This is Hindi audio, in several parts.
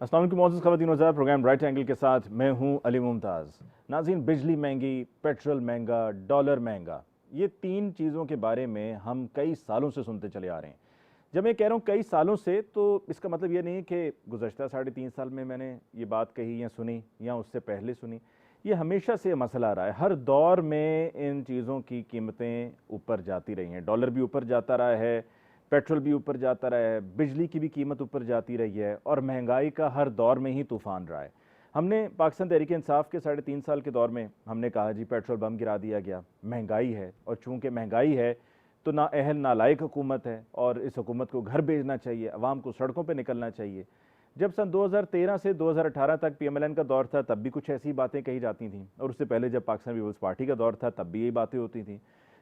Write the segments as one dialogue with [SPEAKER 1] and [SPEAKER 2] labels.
[SPEAKER 1] अस्सलाम वालेकुम मोअज़्ज़ज़ ख़वातीन व हज़रात, प्रोग्राम राइट एंगल के साथ मैं हूं अली मुमताज़। नाज़रीन, बिजली महंगी, पेट्रोल महंगा, डॉलर महंगा, ये तीन चीज़ों के बारे में हम कई सालों से सुनते चले आ रहे हैं। जब मैं कह रहा हूँ कई सालों से, तो इसका मतलब ये नहीं कि गुज़श्ता 3.5 साल में मैंने ये बात कही या सुनी या उससे पहले सुनी। ये हमेशा से मसला रहा है। हर दौर में इन चीज़ों की कीमतें ऊपर जाती रही हैं। डॉलर भी ऊपर जाता रहा है, पेट्रोल भी ऊपर जाता रहा है, बिजली की भी कीमत ऊपर जाती रही है और महंगाई का हर दौर में ही तूफ़ान रहा है। हमने पाकिस्तान तहरीक इंसाफ के 3.5 साल के दौर में हमने कहा जी पेट्रोल बम गिरा दिया गया, महंगाई है, और चूँकि महंगाई है तो नाअहल नालायक हुकूमत है और इस हुकूमत को घर भेजना चाहिए, अवाम को सड़कों पर निकलना चाहिए। जब सन 2013 से 2018 तक PMLN का दौर था तब भी कुछ ऐसी बातें कही जाती थीं, और उससे पहले जब पाकिस्तान पीपल्स पार्टी का दौर था तब भी यही बातें होती थीं।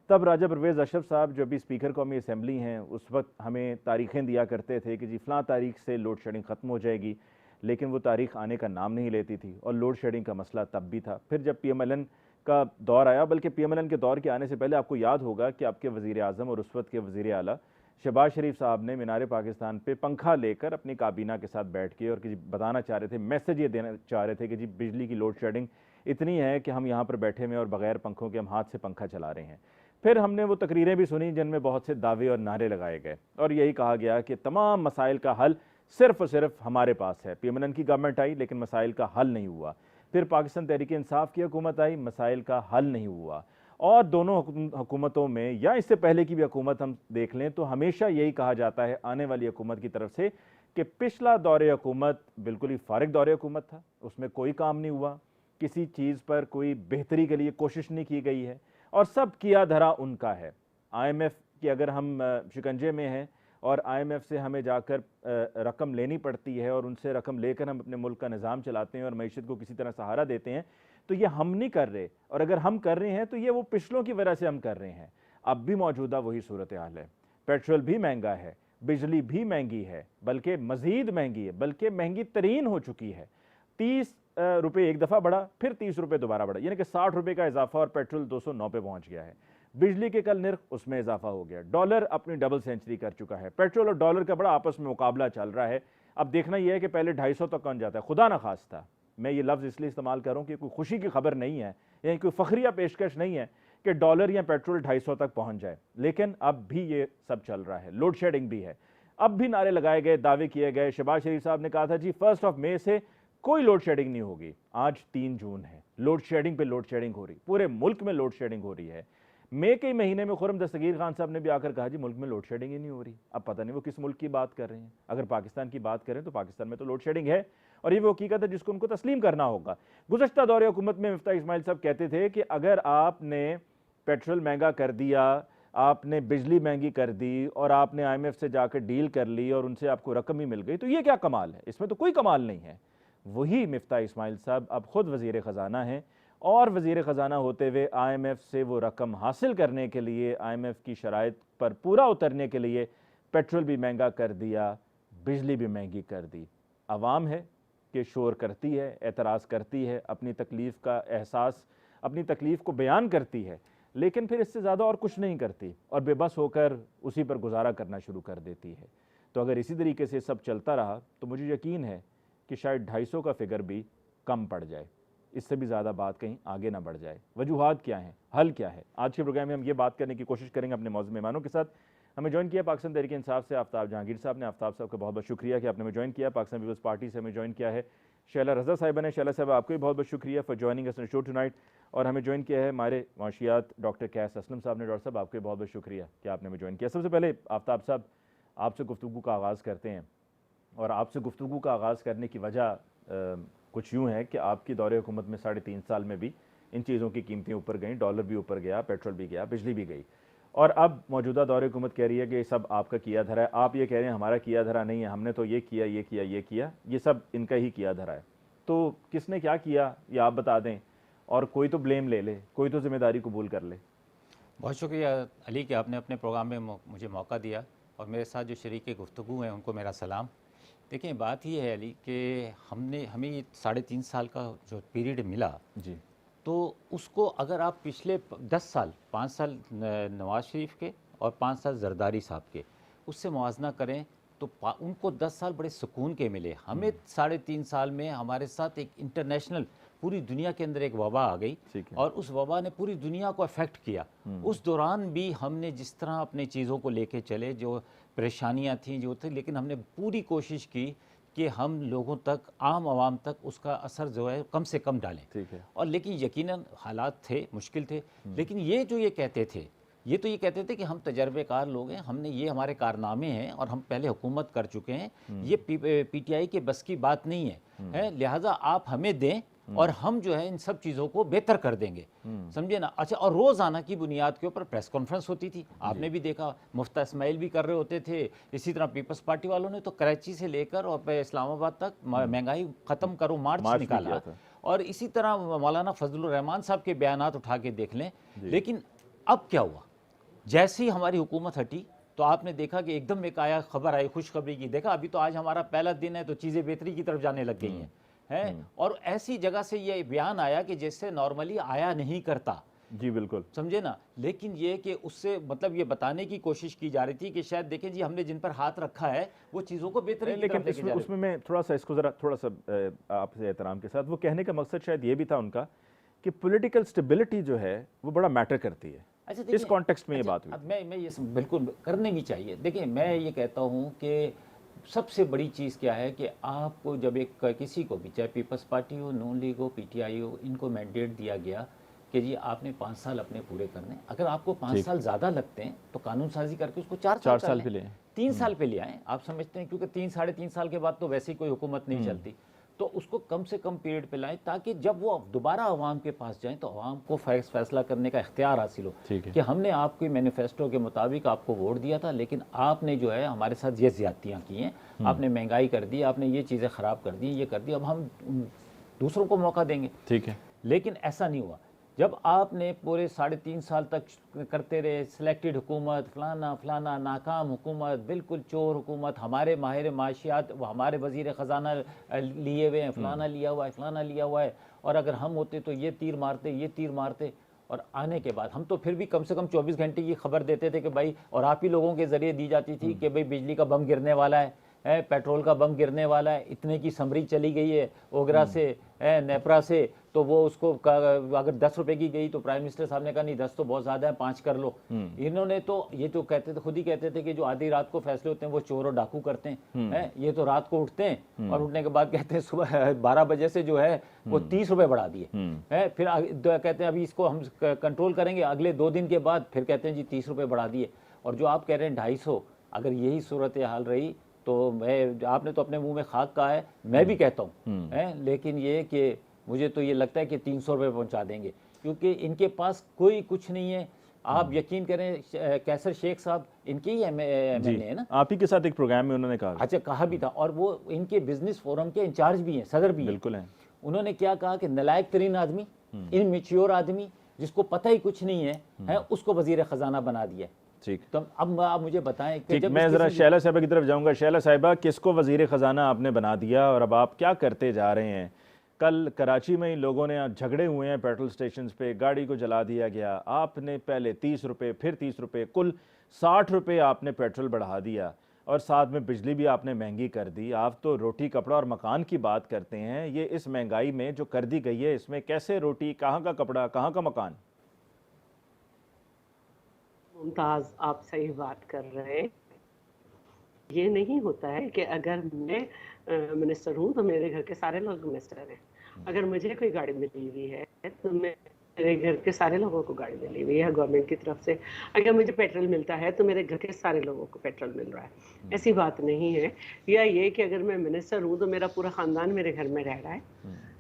[SPEAKER 1] तब राजा परवेज़ अशरफ साहब जो भी स्पीकर कौमी असम्बली हैं उस वक्त हमें तारीखें दिया करते थे कि जी फ़लाँ तारीख से लोड शेडिंग ख़त्म हो जाएगी, लेकिन वो तारीख आने का नाम नहीं लेती थी और लोड शेडिंग का मसला तब भी था। फिर जब PMLN का दौर आया, बल्कि PMLN के दौर के आने से पहले आपको याद होगा कि आपके वज़ीर आज़म और उस वक्त के वज़ीर आला शहबाज शरीफ साहब ने मीनार पाकिस्तान पे पंखा लेकर अपनी काबीना के साथ बैठ के और कि बताना चाह रहे थे, मैसेज ये देना चाह रहे थे कि जी बिजली की लोड शेडिंग इतनी है कि हम यहाँ पर बैठे हुए और बगैर पंखों के हम हाथ से पंखा चला रहे हैं। फिर हमने वो तकरीरें भी सुनी जिनमें बहुत से दावे और नारे लगाए गए और यही कहा गया कि तमाम मसाइल का हल सिर्फ और सिर्फ हमारे पास है। PMLN की गवर्नमेंट आई लेकिन मसाइल का हल नहीं हुआ। फिर पाकिस्तान तहरीक इंसाफ की हुकूमत आई, मसाइल का हल नहीं हुआ। और दोनों हुकूमतों में या इससे पहले की भी हुकूमत हम देख लें तो हमेशा यही कहा जाता है आने वाली हुकूमत की तरफ से कि पिछला दौरे हुकूमत बिल्कुल ही फारिग दौरे हुकूमत था, उसमें कोई काम नहीं हुआ, किसी चीज़ पर कोई बेहतरी के लिए कोशिश नहीं की गई है और सब किया धरा उनका है। IMF की अगर हम शिकंजे में हैं और IMF से हमें जाकर रकम लेनी पड़ती है और उनसे रकम लेकर हम अपने मुल्क का निज़ाम चलाते हैं और मईशत को किसी तरह सहारा देते हैं, तो ये हम नहीं कर रहे, और अगर हम कर रहे हैं तो ये वो पिछलों की वजह से हम कर रहे हैं। अब भी मौजूदा वही सूरत हाल है। पेट्रोल भी महंगा है, बिजली भी महंगी है, बल्कि मज़ीद महंगी है, बल्कि महंगी तरीन हो चुकी है। 30 रुपये एक दफ़ा बढ़ा, फिर 30 रुपये दोबारा बढ़ा, यानी कि 60 रुपये का इजाफा, और पेट्रोल 209 पे पहुंच गया है। बिजली के कल निर्ख उसमें इजाफा हो गया। डॉलर अपनी डबल सेंचुरी कर चुका है। पेट्रोल और डॉलर का बड़ा आपस में मुकाबला चल रहा है। अब देखना यह है कि पहले 250 तक कौन जाता है। खुदा ना खास्ता, मैं ये लफ्ज़ इसलिए इस्तेमाल कर रहा हूँ कि कोई खुशी की खबर नहीं है, यानी कोई फ़खरिया पेशकश नहीं है कि डॉलर या पेट्रोल 250 तक पहुँच जाए, लेकिन अब भी ये सब चल रहा है। लोड शेडिंग भी है। अब भी नारे लगाए गए, दावे किए गए। शहबाज शरीफ साहब ने कहा था जी 1 मई से कोई लोड शेडिंग नहीं होगी। आज 3 जून है, लोड शेडिंग पे लोड शेडिंग हो रही, पूरे मुल्क में लोड शेडिंग हो रही है। मई के महीने में खुर्रम दस्तगीर खान साहब ने भी आकर कहा जी मुल्क में लोड शेडिंग ही नहीं हो रही। अब पता नहीं वो किस मुल्क की बात कर रहे हैं। अगर पाकिस्तान की बात करें तो पाकिस्तान में तो लोड शेडिंग है और ये वो हकीकत है जिसको उनको तस्लीम करना होगा। गुज़श्ता दौरे हुकूमत में मिफ्ता इस्माइल साहब कहते थे कि अगर आपने पेट्रोल महंगा कर दिया, आपने बिजली महंगी कर दी और आपने IMF से जाकर डील कर ली और उनसे आपको रकम ही मिल गई, तो ये क्या कमाल है? इसमें तो कोई कमाल नहीं है। वही मिफ्ता इस्माइल साहब अब खुद वज़ीर ख़जाना हैं और वज़ीर ख़जाना होते हुए IMF से वो रकम हासिल करने के लिए, IMF की शराइत पर पूरा उतरने के लिए पेट्रोल भी महंगा कर दिया, बिजली भी महंगी कर दी। आवाम है कि शोर करती है, एतराज़ करती है, अपनी तकलीफ़ का एहसास, अपनी तकलीफ़ को बयान करती है, लेकिन फिर इससे ज़्यादा और कुछ नहीं करती और बेबस होकर उसी पर गुजारा करना शुरू कर देती है। तो अगर इसी तरीके से सब चलता रहा तो मुझे यकीन है कि शायद 250 का फिगर भी कम पड़ जाए, इससे भी ज़्यादा बात कहीं आगे ना बढ़ जाए। वजूहात क्या हैं, हल क्या है? आज के प्रोग्राम में हम ये बात करने की कोशिश करेंगे अपने मौजूद मेहमानों के साथ। हमें ज्वाइन किया पाकिस्तान तहरीक इंसाफ से आफ्ताब जहांगीर साहब ने। आफ्ताब साहब का बहुत बहुत शुक्रिया कि आपने हमें ज्वाइन किया। पाकिस्तान पीपल्स पार्टी से हमें ज्वाइन किया है शैला रज़ा साहिबा ने। शैला साहब आपको भी बहुत बहुत शुक्रिया for joining us on show tonight. और हमें ज्वाइन किया है हमारे माशियात डॉक्टर कैस असलम साहब ने। डॉक्टर साहब आपको भी बहुत बहुत शुक्रिया कि आपने हमें ज्वाइन किया। सबसे पहले आफ्ताब साहब, आपसे गुफ्तगू का आगाज़ करते हैं और आपसे गुफ्तगू का आगाज़ करने की वजह कुछ यूँ है कि आपकी दौरे हुकूमत में 3.5 साल में भी इन चीज़ों की कीमतें ऊपर गईं, डॉलर भी ऊपर गया, पेट्रोल भी गया, बिजली भी गई, और अब मौजूदा दौरे हुकूमत कह रही है कि ये सब आपका किया धरा है। आप ये कह रहे हैं हमारा किया धरा नहीं है, हमने तो ये किया, ये किया, ये किया, ये सब इनका ही किया धरा है। तो किसने क्या किया ये आप बता दें, और कोई तो ब्लेम ले ले, कोई तो जिम्मेदारी कबूल कर ले।
[SPEAKER 2] बहुत शुक्रिया अली कि आपने अपने प्रोग्राम में मुझे मौका दिया, और मेरे साथ जो शरीक गुफ्तगू हैं उनको मेरा सलाम। देखिए बात ये है अली कि हमें ये 3.5 साल का जो पीरियड मिला
[SPEAKER 1] जी,
[SPEAKER 2] तो उसको अगर आप पिछले 10 साल, 5 साल नवाज़ शरीफ के और 5 साल जरदारी साहब के, उससे मुआजना करें तो उनको 10 साल बड़े सुकून के मिले। हमें 3.5 साल में हमारे साथ एक इंटरनेशनल पूरी दुनिया के अंदर एक वबा आ गई और उस वबा ने पूरी दुनिया को अफेक्ट किया। उस दौरान भी हमने जिस तरह अपनी चीज़ों को लेके चले, जो परेशानियां थीं जो थी, लेकिन हमने पूरी कोशिश की कि हम लोगों तक, आम आवाम तक उसका असर जो है कम से कम डालें।
[SPEAKER 1] ठीक है।
[SPEAKER 2] और लेकिन यकीनन हालात थे, मुश्किल थे, लेकिन ये जो ये कहते थे, ये तो ये कहते थे कि हम तजर्बेकार लोग हैं, हमने ये हमारे कारनामे हैं और हम पहले हुकूमत कर चुके हैं, ये पीटीआई के बस की बात नहीं है, लिहाजा आप हमें दें और हम जो है इन सब चीज़ों को बेहतर कर देंगे, समझे ना। अच्छा, और रोज़ाना की बुनियाद के ऊपर प्रेस कॉन्फ्रेंस होती थी, आपने भी देखा, मुफ्ता इस्माइल भी कर रहे होते थे, इसी तरह पीपल्स पार्टी वालों ने तो कराची से लेकर और इस्लामाबाद तक महंगाई ख़त्म करो मार्च निकाला, और इसी तरह मौलाना फजलुर रहमान साहब के बयानात उठा के देख लें। लेकिन अब क्या हुआ, जैसे ही हमारी हुकूमत हटी तो आपने देखा कि एकदम एक आया, खबर आई खुशखबरी की, देखा अभी तो आज हमारा पहला दिन है तो चीज़ें बेहतरी की तरफ जाने लग गई हैं, और ऐसी जगह से ये बयान आया कि जिससे नॉर्मली आया नहीं करता।
[SPEAKER 1] जी बिल्कुल, समझे
[SPEAKER 2] ना। लेकिन ये कि उससे मतलब ये बताने की कोशिश की जा रही थी कि शायद देखें जी, हमने जिन पर हाथ रखा है वो चीज़ों को बेहतरीन की तरफ लेके जा रहे हैं।
[SPEAKER 1] उसमें मैं थोड़ा सा इसको ज़रा थोड़ा सा आपसे एहतराम के साथ, वो कहने का मकसद शायद ये भी था उनका कि पॉलिटिकल स्टेबिलिटी जो है वो बड़ा मैटर करती है। अच्छा, इस कॉन्टेक्स्ट में ये बात हुई।
[SPEAKER 2] अब मैं ये बिल्कुल करने भी चाहिए। देखिए, मैं ये कहता हूँ कि सबसे बड़ी चीज़ क्या है कि आपको जब एक किसी को भी, चाहे पीपल्स पार्टी हो, नून लीग हो, पीटीआई हो, इनको मैंडेट दिया गया कि जी आपने 5 साल अपने पूरे करने, अगर आपको 5 साल ज़्यादा लगते हैं तो कानून साजी करके उसको 4 साल पे ले आए, 3 साल पे ले आए। आप समझते हैं, क्योंकि 3-3.5 साल के बाद तो वैसे ही कोई हुकूमत नहीं चलती, तो उसको कम से कम पीरियड पे लाएं ताकि जब वो दोबारा अवाम के पास जाएं तो अवाम को फैसला करने का इख्तियार हासिल हो कि हमने आपके मैनिफेस्टो के मुताबिक आपको वोट दिया था, लेकिन आपने जो है हमारे साथ ये ज़्यादतियाँ की हैं, आपने महंगाई कर दी, आपने ये चीज़ें ख़राब कर दी, ये कर दी, अब हम दूसरों को मौका देंगे।
[SPEAKER 1] ठीक है।
[SPEAKER 2] लेकिन ऐसा नहीं हुआ। जब आपने पूरे 3.5 साल तक करते रहे, सिलेक्टेड हुकूमत, फलाना फलाना, नाकाम हुकूमत, बिल्कुल चोर हुकूमत, हमारे माहिर माशियात, हमारे वज़ीर ख़जाना लिए हुए हैं, फलाना लिया हुआ है, फलाना लिया हुआ है, और अगर हम होते तो ये तीर मारते, ये तीर मारते। और आने के बाद हम तो फिर भी कम से कम 24 घंटे की खबर देते थे कि भाई, और आप ही लोगों के ज़रिए दी जाती थी कि भाई बिजली का बम गिरने वाला है, पेट्रोल का बम गिरने वाला है, इतने की समरी चली गई है ओगरा से, नेपरा से, तो वो उसको अगर 10 रुपए की गई तो प्राइम मिनिस्टर साहब ने कहा नहीं 10 तो बहुत ज़्यादा है, 5 कर लो। इन्होंने तो ये जो कहते थे, खुद ही कहते थे कि जो आधी रात को फैसले होते हैं वो चोर और डाकू करते हैं, ये तो रात को उठते हैं और उठने के बाद कहते हैं सुबह 12 बजे से जो है वो 30 रुपए बढ़ा दिए, फिर कहते हैं अभी इसको हम कंट्रोल करेंगे, अगले 2 दिन के बाद फिर कहते हैं जी 30 रुपए बढ़ा दिए। और जो आप कह रहे हैं 250, अगर यही सूरत हाल रही तो मैं, आपने तो अपने मुंह में खाक कहा है, मैं भी कहता हूँ, लेकिन ये कि मुझे तो ये लगता है कि 300 रुपये पहुँचा देंगे, क्योंकि इनके पास कोई कुछ नहीं है। आप यकीन करें, कैसर शेख साहब इनके ही MLA है ना,
[SPEAKER 1] आप ही के साथ एक प्रोग्राम में उन्होंने कहा।
[SPEAKER 2] अच्छा, कहा भी था, और वो इनके बिजनेस फोरम के इंचार्ज भी हैं, सदर भी
[SPEAKER 1] बिल्कुल हैं।
[SPEAKER 2] उन्होंने क्या कहा कि नालायक तरीन आदमी, इनमेच्योर आदमी, जिसको पता ही कुछ नहीं है, उसको वजीर खजाना बना दिया।
[SPEAKER 1] ठीक,
[SPEAKER 2] तो अब आप मुझे बताएं कि
[SPEAKER 1] जब मैं ज़रा शैला साहिबा की तरफ जाऊंगा। शैला साहिबा, किसको वजीर ख़जाना आपने बना दिया और अब आप क्या करते जा रहे हैं? कल कराची में ही लोगों ने झगड़े हुए हैं पेट्रोल स्टेशन पे, गाड़ी को जला दिया गया, आपने पहले 30 रुपये, फिर 30 रुपये, कुल 60 रुपये आपने पेट्रोल बढ़ा दिया, और साथ में बिजली भी आपने महंगी कर दी। आप तो रोटी कपड़ा और मकान की बात करते हैं, ये इस महंगाई में जो कर दी गई है, इसमें कैसे रोटी, कहाँ का कपड़ा, कहाँ का मकान?
[SPEAKER 3] मुमताज़, आप सही बात कर रहे हैं। ये नहीं होता है कि अगर मैं मिनिस्टर हूँ तो मेरे घर के सारे लोग मिनिस्टर हैं। अगर मुझे कोई गाड़ी मिली हुई है तो मेरे घर के सारे लोगों को गाड़ी मिली हुई है गवर्नमेंट की तरफ से। अगर मुझे पेट्रोल मिलता है तो मेरे घर के सारे लोगों को पेट्रोल मिल रहा है, ऐसी बात नहीं है। या ये कि अगर मैं मिनिस्टर हूँ तो मेरा पूरा ख़ानदान मेरे घर में रह रहा है,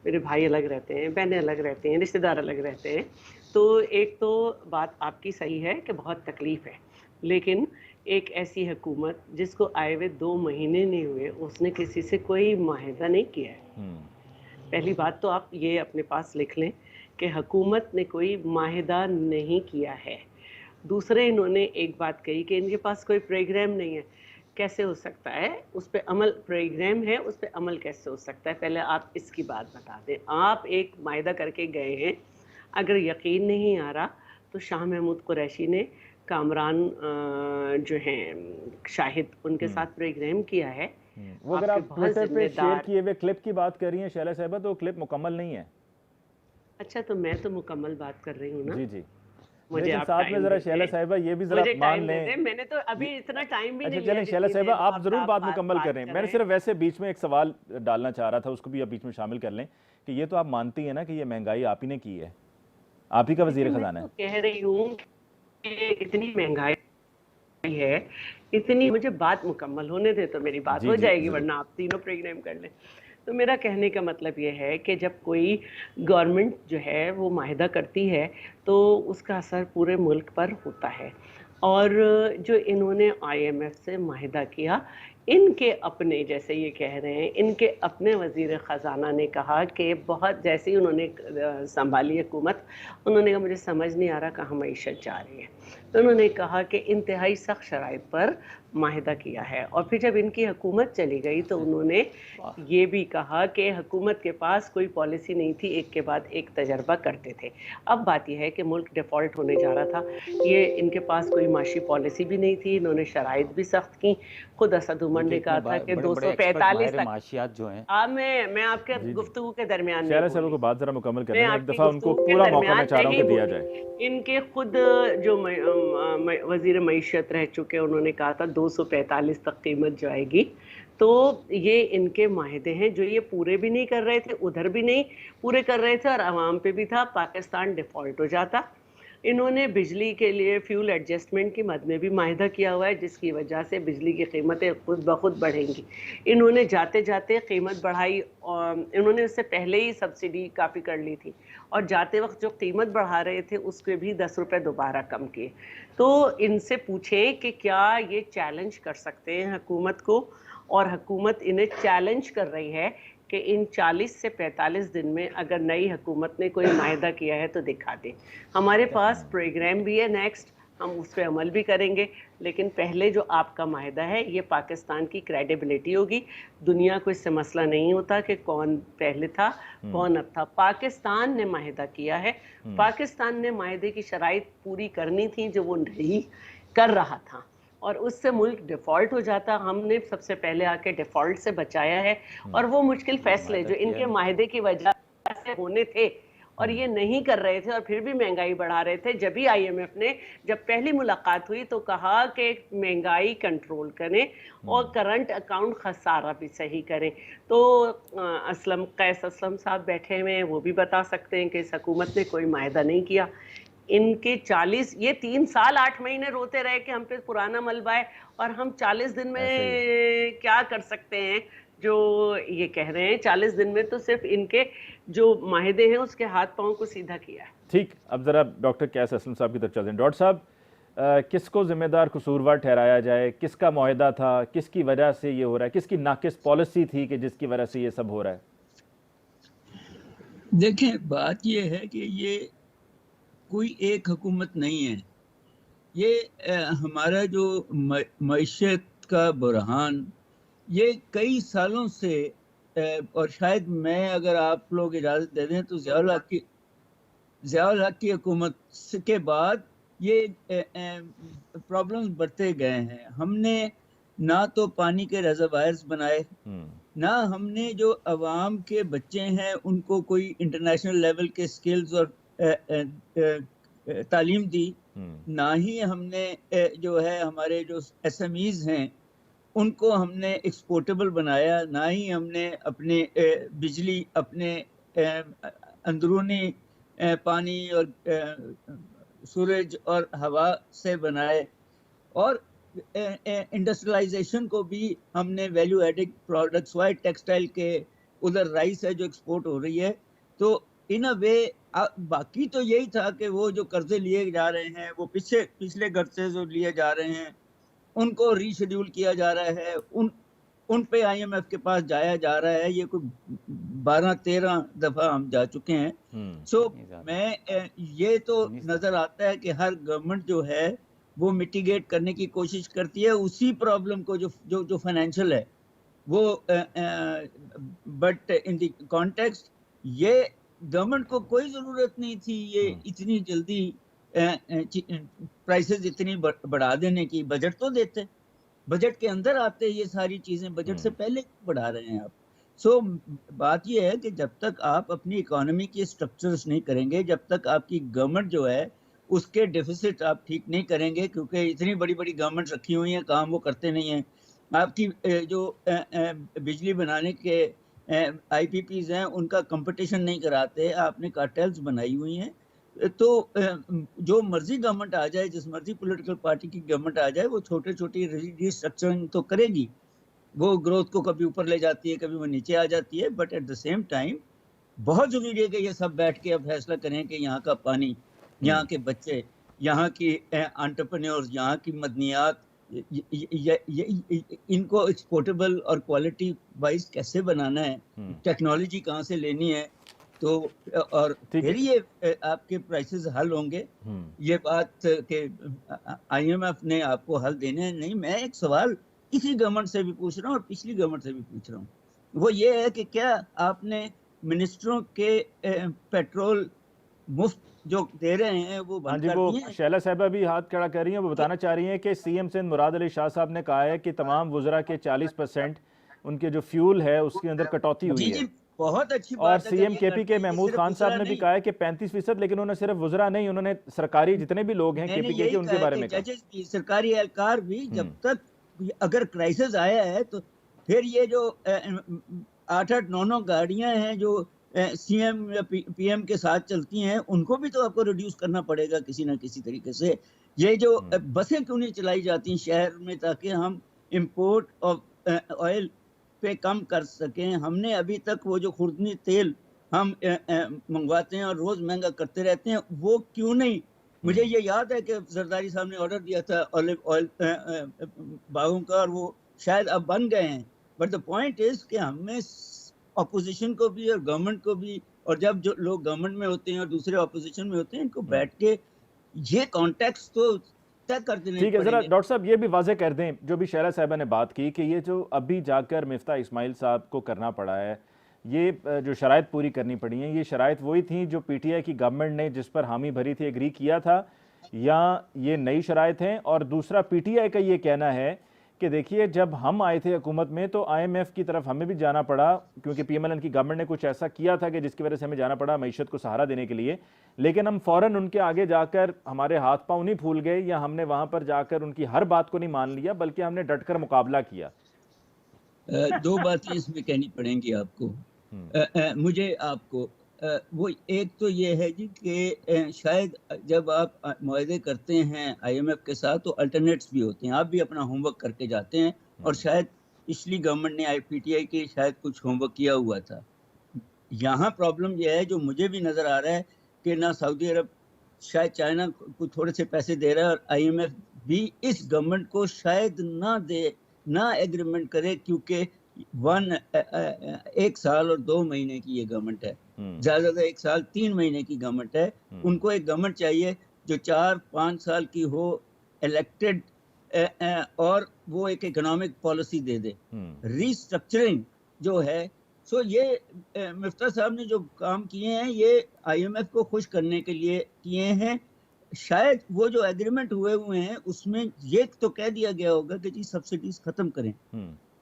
[SPEAKER 3] मेरे भाई अलग रहते हैं, बहनें अलग रहते हैं, रिश्तेदार अलग रहते हैं। तो एक तो बात आपकी सही है कि बहुत तकलीफ़ है, लेकिन एक ऐसी हुकूमत जिसको आए हुए 2 महीने नहीं हुए, उसने किसी से कोई माहिदा नहीं किया है। पहली बात तो आप ये अपने पास लिख लें कि हुकूमत ने कोई माहिदा नहीं किया है। दूसरे, इन्होंने एक बात कही कि इनके पास कोई प्रोग्राम नहीं है। कैसे हो सकता है? उस पर अमल, प्रोग्राम है, उस पर अमल कैसे हो सकता है? पहले आप इसकी बात बता दें। आप एक माहिदा करके गए हैं, अगर यकीन नहीं आ रहा तो शाह महमूद कुरैशी ने कामरान जो हैं शाहिद, उनके साथ प्रोग्राम किया है।
[SPEAKER 1] वो अगर
[SPEAKER 3] आपके
[SPEAKER 1] आप
[SPEAKER 3] बहुत
[SPEAKER 1] ट्विटर पे शेयर
[SPEAKER 3] जिम्मेदार।
[SPEAKER 1] किए हुए क्लिप की बात कर रही हैं शैला साहिबा, तो क्लिप मुकम्मल नहीं है।
[SPEAKER 3] अच्छा, तो मैं तो मुकम्मल बात कर रही हूँ ना।
[SPEAKER 1] जी जी,
[SPEAKER 3] मुझे
[SPEAKER 1] लेकिन
[SPEAKER 3] आप
[SPEAKER 1] साथ में
[SPEAKER 3] टाइम
[SPEAKER 1] ज़रा
[SPEAKER 3] दे
[SPEAKER 1] शैला
[SPEAKER 3] दें,
[SPEAKER 1] साहिबा ये भी ज़रा
[SPEAKER 3] मुझे
[SPEAKER 1] मान
[SPEAKER 3] टाइम दे
[SPEAKER 1] लें।
[SPEAKER 3] दें। मैंने तो अभी
[SPEAKER 1] ये
[SPEAKER 3] इतना टाइम भी
[SPEAKER 1] अच्छा
[SPEAKER 3] नहीं लिया
[SPEAKER 1] चलें शैला
[SPEAKER 3] जितनी
[SPEAKER 1] साहिबा,
[SPEAKER 3] देर
[SPEAKER 1] आप ज़रूर बात मुकम्मल
[SPEAKER 3] बात
[SPEAKER 1] करें।
[SPEAKER 3] कर
[SPEAKER 1] मैंने
[SPEAKER 3] रहे
[SPEAKER 1] सिर्फ
[SPEAKER 3] हैं।
[SPEAKER 1] वैसे बीच में एक सवाल डालना चाह रहा था, उसको भी आप बीच में शामिल कर लें कि ये तो आप मानती हैं ना कि ये महंगाई आप ही ने की है, आप ही का
[SPEAKER 3] देखिए,
[SPEAKER 1] वज़ीर
[SPEAKER 3] मैं
[SPEAKER 1] ख़जाना
[SPEAKER 3] तो
[SPEAKER 1] है।
[SPEAKER 3] कह रही हूँ कि इतनी महंगाई है, इतनी, मुझे बात मुकम्मल होने दे तो मेरी बात
[SPEAKER 1] जी
[SPEAKER 3] हो
[SPEAKER 1] जी
[SPEAKER 3] जाएगी,
[SPEAKER 1] ज़रूर।
[SPEAKER 3] वरना आप तीनों प्रोग्राम कर लें। तो मेरा कहने का मतलब ये है कि जब कोई गवर्नमेंट जो है वो माहिदा करती है तो उसका असर पूरे मुल्क पर होता है। और जो इन्होंने आईएमएफ से माहिदा किया, इनके अपने, जैसे ये कह रहे हैं, इनके अपने वज़ीर ख़जाना ने कहा कि बहुत, जैसे ही उन्होंने संभाली हुकूमत, उन्होंने कहा मुझे समझ नहीं आ रहा कहाँ मईशत जा रही है। तो उन्होंने कहा कि इंतहाई सख्त शराइत पर माहिदा किया है। और फिर जब इनकी हुकूमत चली गई तो उन्होंने ये भी कहा कि हुकूमत के पास कोई पॉलिसी नहीं थी, एक के बाद एक तजर्बा करते थे। अब बात यह है कि मुल्क डिफ़ॉल्ट होने जा रहा था, ये इनके पास कोई माशी पॉलिसी भी नहीं थी, इन्होंने शराइत भी सख्त की। खुद असद उमर ने
[SPEAKER 2] देखिए
[SPEAKER 3] कहा
[SPEAKER 2] इतने
[SPEAKER 3] था कि
[SPEAKER 2] बड़े बड़े एक्सपर्ट
[SPEAKER 3] 245
[SPEAKER 2] माहिर
[SPEAKER 3] तक।
[SPEAKER 2] माशियात जो हैं।
[SPEAKER 3] मैं आपके
[SPEAKER 1] जी जी,
[SPEAKER 3] गुफ्तगू के दरमियान नहीं
[SPEAKER 1] शैला साहिबा
[SPEAKER 3] बोली,
[SPEAKER 1] को बात ज़रा मुकम्मल कर
[SPEAKER 3] मैं
[SPEAKER 1] लेना, एक
[SPEAKER 3] आपकी
[SPEAKER 1] दफ़ा उनको
[SPEAKER 3] गुफ्तगू के
[SPEAKER 1] पूरा मौका मैं
[SPEAKER 3] दरमियान
[SPEAKER 1] चाह रहा हूँ
[SPEAKER 3] नहीं
[SPEAKER 1] कि दिया
[SPEAKER 3] बोली।
[SPEAKER 1] जाए।
[SPEAKER 3] इनके खुद जो वजीर मईशत रह चुके, उन्होंने कहा था 245 तक कीमत जो आएगी। तो ये इनके माहिदे हैं जो ये पूरे भी नहीं कर रहे थे, उधर भी नहीं पूरे कर रहे थे, और आवाम पे भी था। पाकिस्तान डिफ़ॉल्ट हो जाता। इन्होंने बिजली के लिए फ्यूल एडजस्टमेंट की मद में भी माहिदा किया हुआ है, जिसकी वजह से बिजली की कीमतें खुद ब खुद बढ़ेंगी। इन्होंने जाते जाते कीमत बढ़ाई, और इन्होंने उससे पहले ही सब्सिडी काफ़ी कर ली थी, और जाते वक्त जो कीमत बढ़ा रहे थे उसके भी 10 रुपये दोबारा कम किए। तो इनसे पूछें कि क्या ये चैलेंज कर सकते हैं हुकूमत को, और हुकूमत इन्हें चैलेंज कर रही है कि इन 40 से 45 दिन में अगर नई हुकूमत ने कोई माहिदा किया है तो दिखा दे। हमारे पास प्रोग्राम भी है नेक्स्ट, हम उस पर अमल भी करेंगे, लेकिन पहले जो आपका माहिदा है ये पाकिस्तान की क्रेडिबिलिटी होगी। दुनिया को इससे मसला नहीं होता कि कौन पहले था कौन अब था, पाकिस्तान ने माहिदा किया है। पाकिस्तान ने माहिदे की शराइत पूरी करनी थी जो वो नहीं कर रहा था, और उससे मुल्क डिफ़ॉल्ट हो जाता। हमने सबसे पहले आके डिफ़ॉल्ट से बचाया है, और वो मुश्किल फैसले जो इनके माहिदे की वजह से होने थे और ये नहीं कर रहे थे, और फिर भी महंगाई बढ़ा रहे थे। जब भी आईएमएफ ने, जब पहली मुलाकात हुई तो कहा कि महंगाई कंट्रोल करें और करंट अकाउंट खसारा भी सही करें। तो कैस असलम साहब बैठे हुए हैं, वो भी बता सकते हैं कि इस हुकूमत ने कोई माहिदा नहीं किया। इनके 40, ये 3 साल 8 महीने रोते रहे कि हम पे पुराना मलबा है, और हम 40 दिन में क्या कर सकते हैं जो ये कह रहे हैं। 40 दिन में तो सिर्फ इनके जो माहिदे हैं उसके हाथ पांव को सीधा किया है।
[SPEAKER 1] ठीक, अब ज़रा डॉक्टर कैस असलम साहब की तरफ चलते हैं। डॉक्टर साहब, किसको जिम्मेदार कसूरवार ठहराया जाए, किसका मुआहदा था, किसकी वजह से ये हो रहा है, किसकी नाकिस पॉलिसी थी कि जिसकी वजह से ये सब हो रहा है?
[SPEAKER 4] देखें, बात ये है कि ये कोई एक हुकूमत नहीं है, ये हमारा जो मईशत का बुरहान ये कई सालों से, और शायद मैं, अगर आप लोग इजाज़त दे दें तो ज़ियाउल हक की हुकूमत के बाद ये प्रॉब्लम्स बढ़ते गए हैं। हमने ना तो पानी के रिजर्वायर्स बनाए, ना हमने जो अवाम के बच्चे हैं उनको कोई इंटरनेशनल लेवल के स्किल्स और तालीम दी, ना ही हमने जो है हमारे जो SMEs हैं उनको हमने एक्सपोर्टेबल बनाया, ना ही हमने अपने बिजली अपने अंदरूनी पानी और सूरज और हवा से बनाए, और इंडस्ट्रियलाइजेशन को भी हमने value added products, white textile के उधर राइस है जो एक्सपोर्ट हो रही है। तो इन अ वे बाकी तो यही था कि वो जो कर्जे लिए जा रहे हैं वो पिछले कर्जे जो लिए जा रहे हैं उनको रीशेड्यूल किया जा रहा है, उन पे IMF के पास जाया जा रहा है। ये कोई 12-13 दफा हम जा चुके हैं। सो मैं ये तो नजर आता है कि हर गवर्नमेंट जो है वो मिटिगेट करने की कोशिश करती है उसी प्रॉब्लम को जो फाइनेंशियल है वो, बट इन द कॉन्टेक्स्ट ये गवर्नमेंट को कोई जरूरत नहीं थी ये इतनी जल्दी प्राइसेस इतनी बढ़ा देने की? बजट तो देते, बजट के अंदर आते ये सारी चीजें, बजट से पहले बढ़ा रहे हैं आप। सो बात ये है कि जब तक आप अपनी इकोनॉमी की स्ट्रक्चर्स नहीं करेंगे, जब तक आपकी गवर्नमेंट जो है उसके डेफिसिट आप ठीक नहीं करेंगे, क्योंकि इतनी बड़ी बड़ी गवर्नमेंट रखी हुई है, काम वो करते नहीं है। आपकी जो बिजली बनाने के आईपीपीज हैं उनका कंपटीशन नहीं कराते, आपने कार्टेल्स बनाई हुई हैं। तो जो मर्जी गवर्नमेंट आ जाए, जिस मर्जी पॉलिटिकल पार्टी की गवर्नमेंट आ जाए, वो छोटे छोटी रिस्ट्रक्चरिंग तो करेगी, वो ग्रोथ को कभी ऊपर ले जाती है, कभी वो नीचे आ जाती है। But at the same time बहुत जरूरी है कि ये सब बैठ के अब फैसला करें कि यहाँ का पानी, यहाँ के बच्चे, यहाँ की एंटरप्रेन्योर्स, यहाँ की मदनियात, इनको एक्सपोर्टेबल और क्वालिटी वाइज कैसे बनाना है, टेक्नोलॉजी कहाँ से लेनी है, तो और फिर ये आपके प्राइसेस हल होंगे। ये बात के आईएमएफ ने आपको हल देने हैं नहीं। मैं एक सवाल इसी गवर्नमेंट से भी पूछ रहा हूँ और पिछली गवर्नमेंट से भी पूछ रहा हूँ, वो ये है कि क्या आपने मिनिस्टरों के पेट्रोल मुफ्त जो दे रहे हैं वो बंद कर दिए हैं?
[SPEAKER 1] शैला साहबा भी हाथ खड़ा कर रही हैं, वो बताना चाह रही हैं कि सीएम सिंध मुराद अली शाह साहब ने कहा है कि तमाम वुज़रा के 40% उनके जो फ्यूल है उसके अंदर कटौती हुई है।
[SPEAKER 4] बहुत अच्छी
[SPEAKER 1] बात। और सीएम केपी के महमूद खान साहब ने भी कहा है कि 35%, लेकिन उन्होंने सिर्फ वुज़रा नहीं, उन्होंने सरकारी जितने भी लोग हैं केपीके के उनके बारे में कहा।
[SPEAKER 4] जजेस भी, सरकारी एहलकार भी, जब तक अगर क्राइसिस आया है तो फिर ये जो 8-8, 9-9 गाड़ियां हैं जो सीएम या पीएम के साथ चलती हैं, उनको भी तो आपको रिड्यूस करना पड़ेगा किसी ना किसी तरीके से। ये जो बसें क्यों नहीं चलाई जाती शहर में ताकि हम इंपोर्ट ऑफ ऑयल पे कम कर सकें? हमने अभी तक वो जो खुर्दनी तेल हम मंगवाते हैं और रोज महंगा करते रहते हैं, वो क्यों नहीं? मुझे ये याद है कि जरदारी साहब ने ऑर्डर दिया था ऑलिव ऑयल बागों का, और वो शायद अब बन गए हैं। बट द पॉइंट इज कि हमें अपोजिशन को भी और गवर्नमेंट को भी, और जब जो लोग गवर्नमेंट में होते हैं और दूसरे अपोजिशन में होते हैं, इनको बैठ के ये कॉन्टेक्स्ट तो तय कर देने।
[SPEAKER 1] ठीक है, जरा डॉक्टर साहब ये भी वाजे कर दें, जो भी शैला साहिबा ने बात की कि ये जो अभी जाकर मिफ्ता इस्माइल साहब को करना पड़ा है, ये जो शराइत पूरी करनी पड़ी हैं, ये शराइत वही थी जो पीटीआई की गवर्नमेंट ने जिस पर हामी भरी थी, एग्री किया था, या ये नई शराइत हैं? और दूसरा, पीटीआई का ये कहना है कि देखिए जब हम आए थे हुकूमत में तो आईएमएफ की तरफ हमें भी जाना पड़ा, क्योंकि पीएमएलएन की गवर्नमेंट ने कुछ ऐसा किया था कि जिसकी वजह से हमें जाना पड़ा मईशत को सहारा देने के लिए, लेकिन हम फौरन उनके आगे जाकर हमारे हाथ पांव नहीं फूल गए, या हमने वहां पर जाकर उनकी हर बात को नहीं मान लिया, बल्कि हमने डटकर मुकाबला किया।
[SPEAKER 4] दो बातें इसमें कहनी पड़ेंगी आपको, मुझे आपको। वो एक तो ये है जी कि शायद जब आप मुआहदे करते हैं आईएमएफ के साथ तो अल्टरनेट्स भी होते हैं, आप भी अपना होमवर्क करके जाते हैं, और शायद पिछली गवर्नमेंट ने पीटीआई के शायद कुछ होमवर्क किया हुआ था। यहाँ प्रॉब्लम यह है जो मुझे भी नजर आ रहा है कि ना सऊदी अरब, शायद चाइना को थोड़े से पैसे दे रहा है, और आईएमएफ भी इस गवर्नमेंट को शायद ना दे, ना एग्रीमेंट करे, क्योंकि 1 साल और 2 महीने की ये गवर्नमेंट है, ज्यादा 1 साल 3 महीने की गवर्नमेंट है। उनको एक गवर्नमेंट चाहिए जो 4-5 साल की हो, इलेक्टेड, और वो एक इकोनॉमिक पॉलिसी दे दे, रीस्ट्रक्चरिंग जो है। सो ये मिफ्ता साहब ने जो काम किए हैं ये आईएमएफ को खुश करने के लिए किए हैं। शायद वो जो एग्रीमेंट हुए हैं उसमें ये तो कह दिया गया होगा कि जी सब्सिडीज खत्म करें,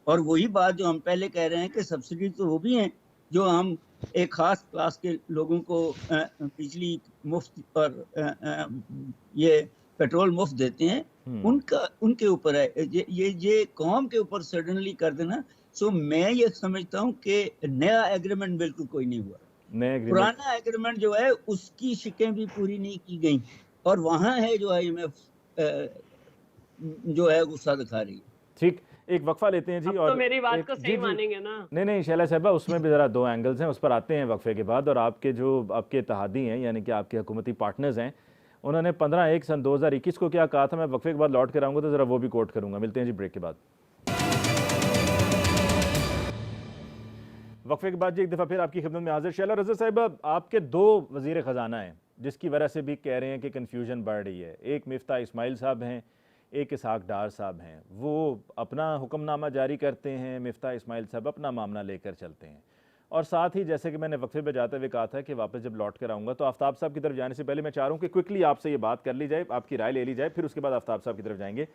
[SPEAKER 4] और वही बात जो हम पहले कह रहे हैं कि सब्सिडी तो वो भी हैं जो हम एक खास क्लास के लोगों को बिजली मुफ्त और ये पेट्रोल मुफ्त देते हैं, उनके ऊपर है। ये कौम के ऊपर सडनली कर देना। सो मैं ये समझता हूँ कि नया एग्रीमेंट बिल्कुल कोई नहीं हुआ, पुराना एग्रीमेंट जो है उसकी शिकें भी पूरी नहीं की गई, और वहां है जो आईएमएफ जो है गुस्सा दिखा रही है।
[SPEAKER 1] ठीक, एक वक्फा लेते हैं जी। और
[SPEAKER 3] तो मेरी बात को सही मानेंगे ना?
[SPEAKER 1] नहीं शैला साहिबा, उसमें भी ज़रा 2 एंगल्स हैं, उस पर आते हैं वक्फे के बाद। और आपके जो आपके इत्तेहादी हैं, यानी कि आपके हुकूमती पार्टनर्स हैं, उन्होंने 15/1/2021 को क्या कहा था, मैं वक्फे के बाद लौट कर आऊँगा तो ज़रा वो भी कोट करूँगा। मिलते हैं जी ब्रेक के बाद। वक्फे के बाद जी एक दफ़ा फिर आपकी खिदमत में हाजिर। शैला रज़ा साहिबा, आपके 2 वज़ीर ख़जाना हैं जिसकी वजह से भी कह रहे हैं कि कन्फ्यूजन बढ़ रही है। एक मिफ्ता इस्माइल साहब हैं, एक इसहाक डार साहब हैं। वो अपना हुक्मनामा जारी करते हैं, मिफ्ता इस्माइल साहब अपना मामला लेकर चलते हैं। और साथ ही जैसे कि मैंने वक्फे पे जाते हुए कहा था कि वापस जब लौट कर आऊँगा तो आफ्ताब साहब की तरफ जाने से पहले मैं चाह रहा हूँ कि क्विकली आपसे ये बात कर ली जाए, आपकी राय ले ली जाए, फिर उसके बाद आफ्ताब साहब की तरफ जाएंगे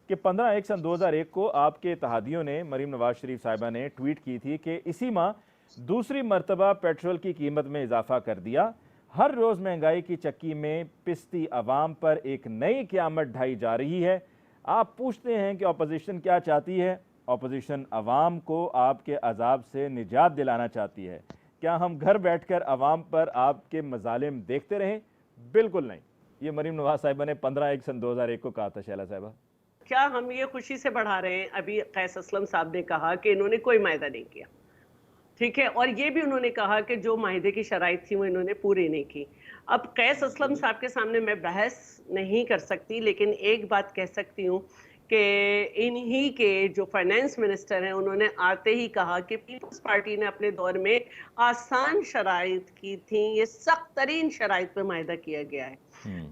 [SPEAKER 1] कि 15/1 सन 2001 को आपके इत्तेहादियों ने, मरीम नवाज शरीफ साहिबा ने ट्वीट की थी कि इसी माह दूसरी मरतबा पेट्रोल की कीमत में इजाफा कर दिया, हर रोज़ महंगाई की चक्की में पिसती आवाम पर एक नई क़यामत ढाई जा रही है। आप पूछते हैं कि अपोजिशन क्या चाहती है? अपोजिशन आवाम को आपके अजाब से निजात दिलाना चाहती है। क्या हम घर बैठकर आवाम पर आपके मजालिम देखते रहें? बिल्कुल नहीं। ये मरीम नवाज साहिबा ने 15/1 सन 2001 को कहा था। शैला साहिबा,
[SPEAKER 3] क्या हम ये खुशी से बढ़ा रहे हैं? अभी कैस असलम साहब ने कहा कि इन्होंने कोई मायदा नहीं किया, ठीक है, और ये भी उन्होंने कहा कि जो माहिदे की शराइत थी वो इन्होंने पूरी नहीं की। अब कैस असलम साहब के सामने मैं बहस नहीं कर सकती, लेकिन एक बात कह सकती हूँ कि इन्हीं के जो फाइनेंस मिनिस्टर हैं उन्होंने आते ही कहा कि पीपल्स पार्टी ने अपने दौर में आसान शराइत की थी, ये सख्त तरीन शराइत पे माहिदा किया गया है।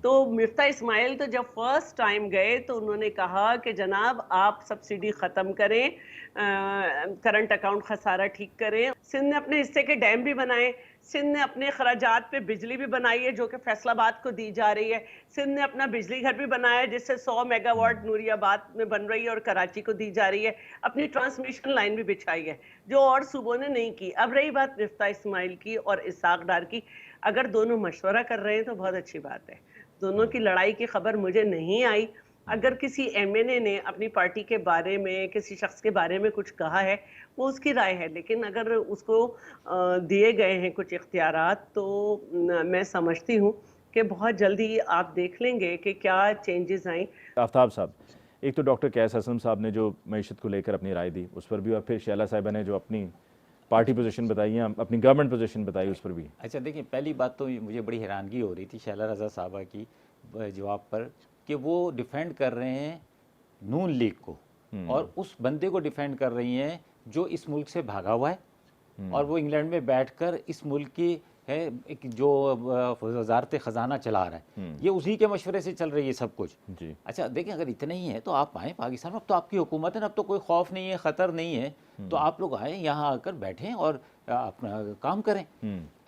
[SPEAKER 3] तो मिफ्ता इस्माइल तो जब फर्स्ट टाइम गए तो उन्होंने कहा कि जनाब आप सब्सिडी ख़त्म करें, करंट अकाउंट खसारा ठीक करें। सिंध ने अपने हिस्से के डैम भी बनाए, सिंध ने अपने खराजात पे बिजली भी बनाई है जो कि फैसलाबाद को दी जा रही है, सिंध ने अपना बिजली घर भी बनाया है जिससे 100 मेगावाट नूरियाबाद में बन रही है और कराची को दी जा रही है, अपनी ट्रांसमिशन लाइन भी बिछाई है जो और सूबों ने नहीं की। अब रही बात मिफ्ता इस्माइल की और इसाक डार की, अगर दोनों मशवरा कर रहे हैं तो बहुत अच्छी बात है। दोनों की लड़ाई की खबर मुझे नहीं आई। अगर किसी एमएनए ने अपनी पार्टी के बारे में, किसी शख्स के बारे में कुछ कहा है वो उसकी राय है, लेकिन अगर उसको दिए गए हैं कुछ इख्तियारात तो मैं समझती हूँ कि बहुत जल्दी आप देख लेंगे कि क्या चेंजेस आई।
[SPEAKER 1] आफ्ताब साहब, एक तो डॉक्टर कैस असलम साहब ने जो मईशत को लेकर अपनी राय दी उस पर भी, और फिर शैला साहिबा ने जो अपनी पार्टी पोजीशन बताई है, अपनी गवर्नमेंट पोजीशन बताई उस पर भी।
[SPEAKER 2] अच्छा देखिए, पहली बात तो मुझे बड़ी हैरानगी हो रही थी शैला रज़ा साहबा की जवाब पर कि वो डिफेंड कर रहे हैं नून लीग को और उस बंदे को डिफेंड कर रही हैं जो इस मुल्क से भागा हुआ है और वो इंग्लैंड में बैठकर इस मुल्क की है एक जो वजारत ख़जाना चला रहा है, ये उसी के मशवरे से चल रही है सब कुछ जी। अच्छा देखिए, अगर इतना ही है तो आप आएँ पाकिस्तान में, अब तो आपकी हुकूमत है ना, अब तो कोई खौफ नहीं है, ख़तर नहीं है, तो आप लोग आएँ यहाँ आकर बैठें और अपना काम करें।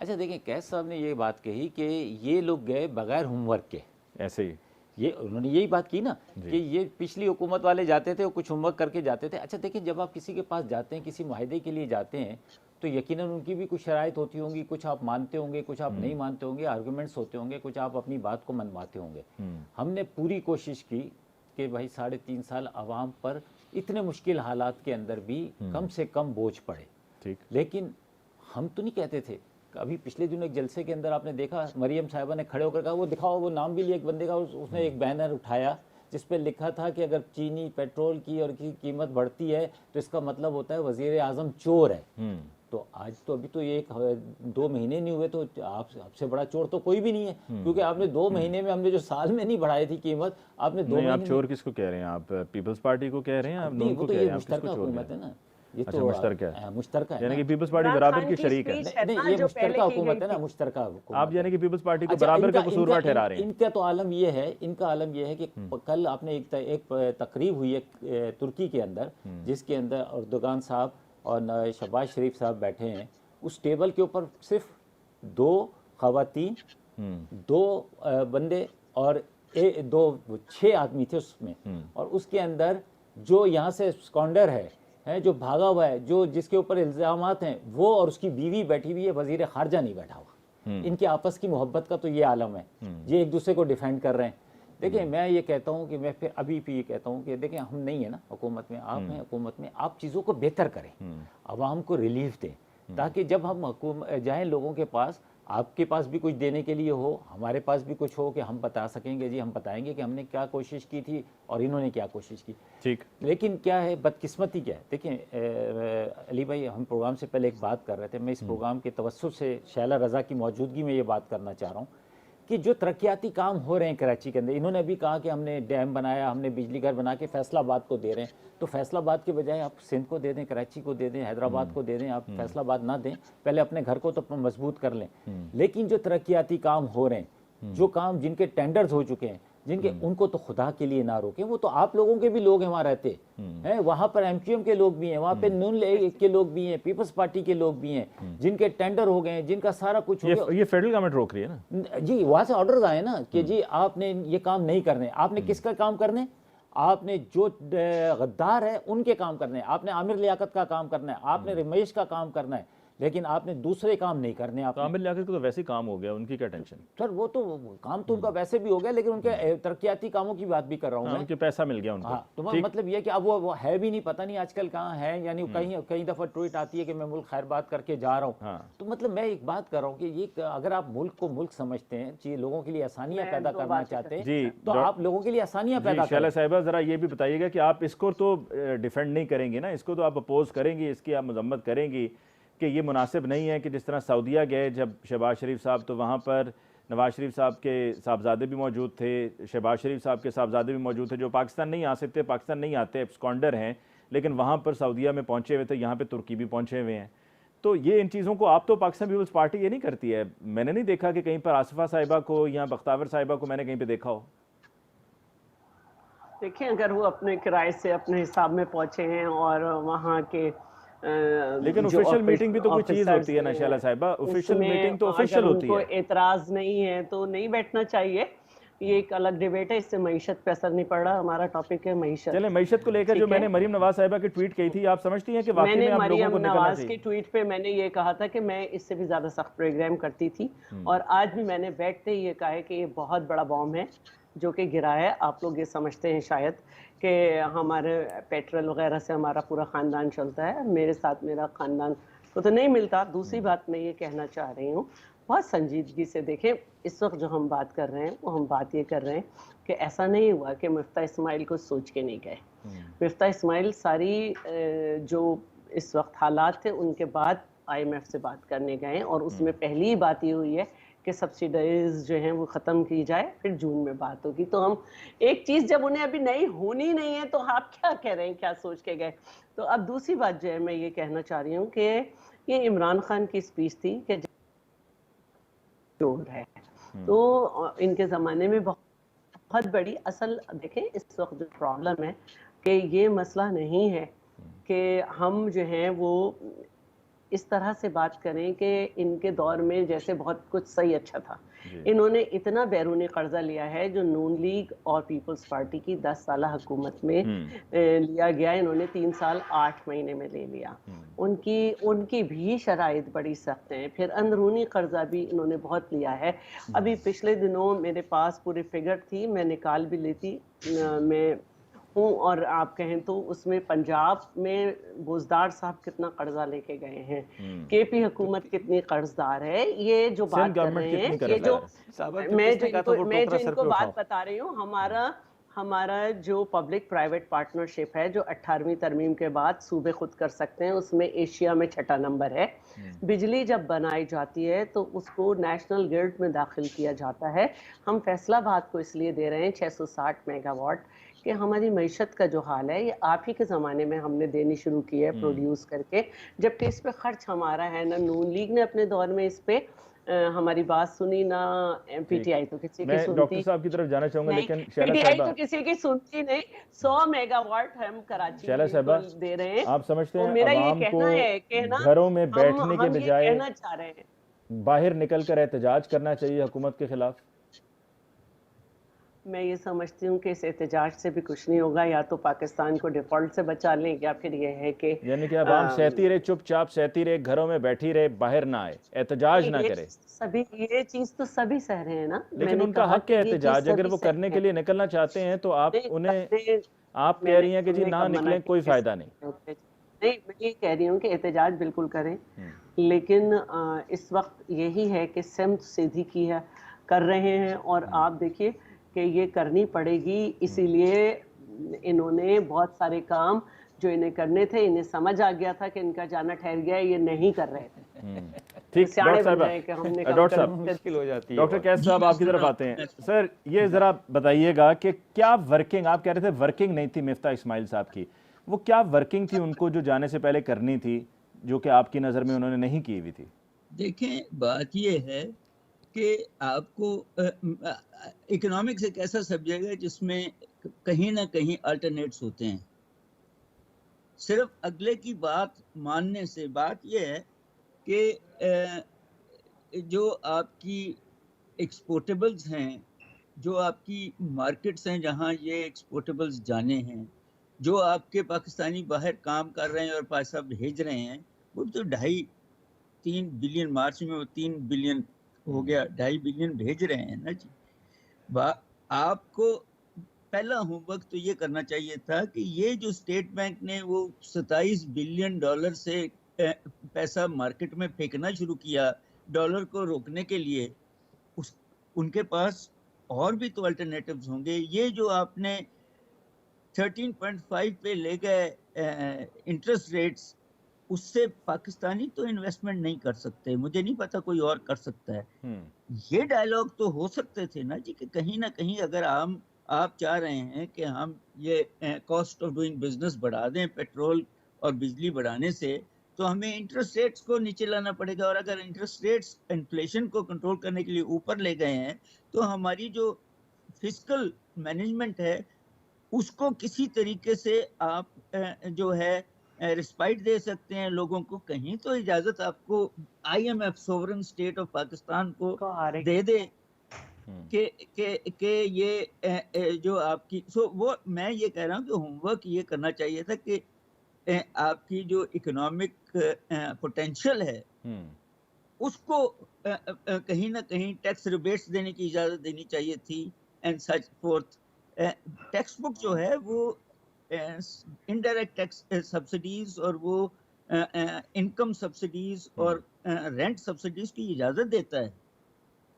[SPEAKER 2] अच्छा देखिए, कैस साहब ने ये बात कही कि ये लोग गए बगैर होमवर्क के,
[SPEAKER 1] ऐसे ही
[SPEAKER 2] ये उन्होंने यही बात की ना कि ये पिछली हुकूमत वाले जाते थे, वो कुछ होमवर्क करके जाते थे। अच्छा देखिए, जब आप किसी के पास जाते हैं, किसी मुआहदे के लिए जाते हैं, तो यकीनन उनकी भी कुछ शराइत होती होंगी, कुछ आप मानते होंगे, कुछ आप नहीं मानते होंगे, आर्गूमेंट्स होते होंगे, कुछ आप अपनी बात को मनवाते होंगे। हमने पूरी कोशिश की कि भाई 3.5 साल आवाम पर इतने मुश्किल हालात के अंदर भी कम से कम बोझ पड़े, ठीक। लेकिन हम तो नहीं कहते थे। अभी पिछले दिनों एक जलसे के अंदर आपने देखा, मरियम साहिबा ने खड़े होकर कहा, वो दिखाओ, वो नाम भी लिया एक बंदे का, उसने एक बैनर उठाया जिस पे लिखा था कि अगर चीनी, पेट्रोल की और की कीमत बढ़ती है तो इसका मतलब होता है वजीर आजम चोर है। तो आज तो अभी तो ये 2 महीने नहीं हुए तो आपसे बड़ा चोर तो कोई भी नहीं है, क्योंकि आपने 2 महीने में, हमने जो साल में नहीं बढ़ाई थी कीमत, आपने 2 महीने।
[SPEAKER 1] आप चोर किसको कह रहे हैं? आप पीपल्स पार्टी को कह रहे हैं? आप नून को कह रहे हैं?
[SPEAKER 2] मुश्तरका हुकूमत है ना, ये
[SPEAKER 1] अच्छा,
[SPEAKER 2] तो
[SPEAKER 1] मुश्तरका है, यानी कि पीपल्स पार्टी
[SPEAKER 3] इमरान
[SPEAKER 1] बराबर
[SPEAKER 3] खान
[SPEAKER 1] की
[SPEAKER 3] की
[SPEAKER 1] शरीक है।
[SPEAKER 3] स्पीच है
[SPEAKER 2] नहीं,
[SPEAKER 3] ना,
[SPEAKER 2] ये
[SPEAKER 3] जो
[SPEAKER 2] मुश्तरका
[SPEAKER 3] पहले की
[SPEAKER 2] हुकूमत
[SPEAKER 3] गई
[SPEAKER 2] है ना,
[SPEAKER 3] थी।
[SPEAKER 2] मुश्तरका हुकूमत।
[SPEAKER 1] आप यानी कि पीपल्स पार्टी को
[SPEAKER 2] अच्छा,
[SPEAKER 1] बराबर का कसूरवार ठहरा रहे हैं।
[SPEAKER 2] इनका तो आलम ये है, इनका आलम ये है कि कल आपने एक तकरीब हुई है तुर्की के अंदर, जिसके अंदर अर्दोगान साहब और शहबाज शरीफ साहब बैठे हैं। उस टेबल के ऊपर सिर्फ 2 खवातीन, 2 बंदे और 6 आदमी थे उसमें, और उसके अंदर जो यहाँ से स्कॉन्डर है जो भागा हुआ है, जो जिसके ऊपर इल्ज़ामात हैं, वो और उसकी बीवी बैठी हुई है, वजीर खारजा नहीं बैठा हुआ। इनके आपस की मोहब्बत का तो ये आलम है, ये एक दूसरे को डिफेंड कर रहे हैं। देखिए, मैं ये कहता हूँ कि मैं फिर अभी भी ये कहता हूँ कि देखिए, हम नहीं है ना हुकूमत में, आप हैं हुकूमत में, आप चीज़ों को बेहतर करें, आवाम को रिलीफ दें, ताकि जब हम जाएँ लोगों के पास, आपके पास भी कुछ देने के लिए हो, हमारे पास भी कुछ हो कि हम बता सकेंगे, जी हम बताएंगे कि हमने क्या कोशिश की थी और इन्होंने क्या कोशिश की, ठीक। लेकिन क्या है, बदकिस्मती क्या है, देखिए अली भाई, हम प्रोग्राम से पहले एक बात कर रहे थे, मैं इस प्रोग्राम के तवस्सुत से शैला रज़ा की मौजूदगी में ये बात करना चाह रहा हूँ कि जो तरक्याती काम हो रहे हैं कराची के अंदर, इन्होंने अभी कहा कि हमने डैम बनाया, हमने बिजली घर बना के फैसलाबाद को दे रहे हैं, तो फैसलाबाद के बजाय आप सिंध को दे दें, कराची को दे दें, हैदराबाद को दे दें, आप फैसलाबाद ना दें, पहले अपने घर को तो मजबूत कर लें। लेकिन जो तरक्याती काम हो रहे हैं, जो काम जिनके टेंडर्स हो चुके हैं, जिनके उनको तो खुदा के लिए ना रोकें, वो तो आप लोगों के भी लोग हैं वहाँ रहते हैं, वहाँ पर एमक्यूएम के लोग भी हैं, वहाँ पे नून लीग के लोग भी हैं, पीपल्स पार्टी के लोग भी हैं, जिनके टेंडर हो गए हैं, जिनका सारा कुछ हो गया।
[SPEAKER 1] ये फेडरल गवर्नमेंट रोक रही है ना
[SPEAKER 2] जी, वहाँ से ऑर्डर्स आए ना कि जी आपने ये काम नहीं करने। आपने किसका काम करने? आपने जो गद्दार है उनके काम करने हैं, आपने आमिर लियाकत का काम करना है, आपने रमेश का काम करना है, लेकिन आपने दूसरे काम नहीं करने। आप
[SPEAKER 1] आमिर लियाकत को तो वैसे ही काम हो गया, उनकी क्या टेंशन
[SPEAKER 2] सर? वो तो काम तो उनका वैसे भी हो गया, लेकिन उनके तरक्याती कामों की बात भी कर रहा हूँ मैं।
[SPEAKER 1] उनके पैसा मिल गया उनको।
[SPEAKER 2] हाँ, तो मतलब ये कि अब वो है भी नहीं, पता नहीं आजकल कहाँ है, यानी कई दफ़ा ट्वीट आती है कि मैं मुल्क खैर बात करके जा रहा हूँ।
[SPEAKER 1] हाँ।
[SPEAKER 2] तो मतलब मैं एक बात कर रहा हूँ कि ये अगर आप मुल्क को मुल्क समझते हैं, चीज़ लोगों के लिए आसानियाँ पैदा करना चाहते हैं, तो आप लोगों के लिए आसानियाँ पैदा करें।
[SPEAKER 1] शैला साहिबा, जरा ये भी बताइएगा कि आप इसको तो डिफेंड नहीं करेंगे ना, इसको तो आप अपोज करेंगी, इसकी आप मजम्मत करेंगी कि ये मुनासिब नहीं है कि जिस तरह सऊदीया गए जब शहबाज शरीफ साहब, तो वहाँ पर नवाज शरीफ साहब के साहबजादे भी मौजूद थे, शहबाज शरीफ साहब के साहबजादे भी मौजूद थे, जो पाकिस्तान नहीं आ सकते, पाकिस्तान नहीं आते, एब्सकॉन्डर हैं, लेकिन वहाँ पर सऊदीया में पहुँचे हुए थे, यहाँ पे तुर्की भी पहुँचे हुए हैं। तो ये इन चीज़ों को आप तो पाकिस्तान पीपल्स पार्टी ये नहीं करती है, मैंने नहीं देखा कि कहीं पर आसिफा साहिबा को या बख्तावर साहिबा को मैंने कहीं पर देखा हो।
[SPEAKER 3] देखिए, अगर वो अपने किराए से अपने हिसाब में पहुंचे हैं और वहाँ के
[SPEAKER 1] लेकिन ऑफिशियल मीटिंग भी तो कोई चीज होती है ना शैला साहिबा, ऑफिशियल मीटिंग तो ऑफिशियल होती है।
[SPEAKER 3] एतराज नहीं है तो नहीं बैठना चाहिए, ये एक अलग डिबेट है, इससे मईशत पे असर नहीं पड़ रहा। हमारा टॉपिक है मईशत।
[SPEAKER 1] चले, मईशत को लेकर जो मैंने मरीम नवाज साहिबा की ट्वीट कही थी, आप समझती हैं कि वाकई में आप लोगों को निकलना चाहिए?
[SPEAKER 3] नवाज की ट्वीट पे मैंने ये कहा था कि मैं इससे भी ज्यादा सख्त प्रोग्राम करती थी, और आज भी मैंने बैठते ही ये कहा है कि ये बहुत बड़ा बॉम्ब है जो कि गिरा है। आप लोग ये समझते हैं शायद कि हमारे पेट्रोल वगैरह से हमारा पूरा ख़ानदान चलता है, मेरे साथ मेरा ख़ानदान को तो नहीं मिलता। दूसरी बात मैं ये कहना चाह रही हूँ, बहुत संजीदगी से देखें, इस वक्त जो हम बात कर रहे हैं वो हम बात ये कर रहे हैं कि ऐसा नहीं हुआ कि मिफ्ता इस्माइल को सोच के नहीं गए। मिफ्ता इस्माइल सारी जो इस वक्त हालात थे उनके बाद IMF से बात करने गए, और उसमें पहली बात ये हुई है कि सब्सिडाइज जो हैं वो ख़त्म की जाए, फिर जून में बात होगी। तो हम एक चीज़ जब उन्हें अभी नहीं होनी नहीं है तो आप क्या कह रहे हैं, क्या सोच के गए? तो अब दूसरी बात जो है मैं ये कहना चाह रही हूँ कि ये इमरान खान की स्पीच थी कि जोर है, तो इनके ज़माने में बहुत बड़ी असल देखें, इस वक्त जो प्रॉब्लम है कि ये मसला नहीं है कि हम जो हैं वो इस तरह से बात करें कि इनके दौर में जैसे बहुत कुछ सही अच्छा था। इन्होंने इतना बैरूनी कर्जा लिया है जो नून लीग और पीपल्स पार्टी की 10 साल हुकूमत में लिया गया, इन्होंने 3 साल 8 महीने में ले लिया। उनकी भी शराइत बड़ी सख्त हैं। फिर अंदरूनी कर्जा भी इन्होंने बहुत लिया है। अभी पिछले दिनों मेरे पास पूरी फिगर थी, मैं निकाल भी लेती, मैं हूँ, और आप कहें तो उसमें पंजाब में बोजदार साहब कितना कर्जा लेके गए हैं, KP हुकूमत कितनी कर्जदार है। ये जो बात कर रहे हैं, ये जो मैं जो इनको बात बता रही हूँ, हमारा जो पब्लिक प्राइवेट पार्टनरशिप है जो 18वीं तरमीम के बाद सूबे खुद कर सकते हैं, उसमें एशिया में 6ठा नंबर है। बिजली जब बनाई जाती है तो उसको नेशनल ग्रिड में दाखिल किया जाता है। हम फैसलाबाद को इसलिए दे रहे हैं 660 मेगावाट कि हमारी मईशत का जो हाल है ये आप ही के ज़माने में हमने देनी शुरू की है प्रोड्यूस करके, जबकि इस पे खर्च हमारा है ना। नून लीग ने अपने दौर में इस पे हमारी बात सुनी ना, PTI तो किसी की सुनती।
[SPEAKER 1] डॉक्टर साहब की तरफ जाना चाहूंगा, लेकिन
[SPEAKER 3] PTI तो किसी की सुनती नहीं। 100 मेगावाट हम कराची को दे रहे हैं।
[SPEAKER 1] आप समझते हैं
[SPEAKER 3] मेरा ये कहना है कि ना,
[SPEAKER 1] घरों में बैठने के बजाय
[SPEAKER 3] कहना चाह रहे हैं
[SPEAKER 1] बाहर निकल कर एहतजाज करना चाहिए हुकूमत के खिलाफ?
[SPEAKER 3] मैं ये समझती हूँ कि इस एहतजाज से भी कुछ नहीं होगा, या तो पाकिस्तान को डिफॉल्ट से बचा लें, या फिर ये है कि
[SPEAKER 1] यानी कि अब आम सहती रहे, चुपचाप सहती रहे, घरों में बैठी रहे, बाहर ना आए, एहतजाज ना करे।
[SPEAKER 3] सभी ये चीज तो सभी सह रहे हैं ना,
[SPEAKER 1] लेकिन उनका हक है एहतजाज। अगर वो करने के लिए निकलना चाहते हैं तो आप उन्हें, आप कह रही हैं कि जी ना निकले, कोई फायदा नहीं।
[SPEAKER 3] नहीं, मैं ये कह रही हूँ कि एहतजाज बिल्कुल करें, लेकिन इस वक्त यही है कि सिमत सीधी की है, कर रहे हैं, और आप देखिए कि ये करनी पड़ेगी। इसीलिए इन्होंने बहुत सारे काम जो इन्हें करने थे, इन्हें समझ आ गया था कि इनका जाना ठहर गया, ये नहीं कर रहे थे।
[SPEAKER 1] ठीक, डॉक्टर साहब
[SPEAKER 2] मुश्किल हो जाती है।
[SPEAKER 1] डॉक्टर कैस साहब आपकी तरफ आते हैं। सर ये जरा बताइएगा कि क्या वर्किंग, आप कह रहे थे वर्किंग नहीं थी मिफ्ता इस्माइल साहब की, वो क्या वर्किंग थी उनको जो जाने से पहले करनी थी, जो कि आपकी नज़र में उन्होंने नहीं की हुई थी?
[SPEAKER 4] देखें, बात ये है कि आपको इकोनॉमिक्स एक ऐसा सब्जेक्ट है जिसमें कहीं ना कहीं अल्टरनेट्स होते हैं। सिर्फ अगले की बात मानने से बात यह है कि जो आपकी एक्सपोर्टेबल्स हैं, जो आपकी मार्केट्स हैं जहां ये एक्सपोर्टेबल्स जाने हैं, जो आपके पाकिस्तानी बाहर काम कर रहे हैं और पैसा भेज रहे हैं, वो तो 2.5-3 बिलियन, मार्च में वो 3 बिलियन हो गया, 2.5 बिलियन भेज रहे हैं ना जी। आपको पहला होमवर्क तो ये करना चाहिए था कि ये जो स्टेट बैंक ने वो 27 बिलियन डॉलर से पैसा मार्केट में फेंकना शुरू किया डॉलर को रोकने के लिए, उनके पास और भी तो अल्टरनेटिव्स होंगे। ये जो आपने 13.5 पे ले गए इंटरेस्ट रेट्स, उससे पाकिस्तानी तो इन्वेस्टमेंट नहीं कर सकते, मुझे नहीं पता कोई और कर सकता है। ये डायलॉग तो हो सकते थे ना जी, कि कहीं ना कहीं अगर आप चाह रहे हैं कि हम ये कॉस्ट ऑफ डूइंग बिजनेस बढ़ा दें पेट्रोल और बिजली बढ़ाने से, तो हमें इंटरेस्ट रेट्स को नीचे लाना पड़ेगा। और अगर इंटरेस्ट रेट्स इन्फ्लेशन को कंट्रोल करने के लिए ऊपर ले गए हैं, तो हमारी जो फिस्कल मैनेजमेंट है उसको किसी तरीके से आप जो है रिस्पाइट दे सकते हैं लोगों को। कहीं तो इजाजत आपको IMF sovereign state of Pakistan को दे दे कि ये जो आपकी वो मैं ये कह रहा हूँ कि होमवर्क ये करना चाहिए था कि आपकी जो इकोनॉमिक पोटेंशियल है उसको कहीं ना कहीं टैक्स रिबेट्स देने की इजाजत देनी चाहिए थी and such fourth. Text book जो है वो इनडायरेक्ट टैक्स सब्सिडीज और वो इनकम सब्सिडीज और रेंट सब्सिडीज की इजाजत देता है,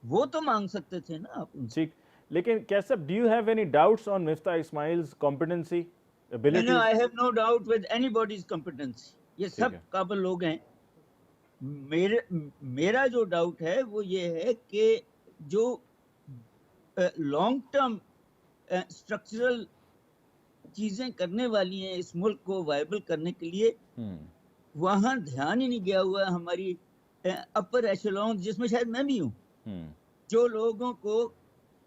[SPEAKER 4] वो तो मांग सकते थे ना आप उनसे।
[SPEAKER 1] ठीक, लेकिन कैसे do you have any doubts on Mifta Ismail's competency ability?
[SPEAKER 4] No, I have no doubt with anybody's competency. ये सब काबिल लोग हैं। मेरा जो डाउट है वो ये है कि जो लॉन्ग टर्म स्ट्रक्चरल चीजें करने वाली हैं इस मुल्क को वायबल करने के लिए, वहां ध्यान ही नहीं गया हुआ हमारी अपर एशेलॉन, जिसमें शायद मैं भी हूँ, जो लोगों को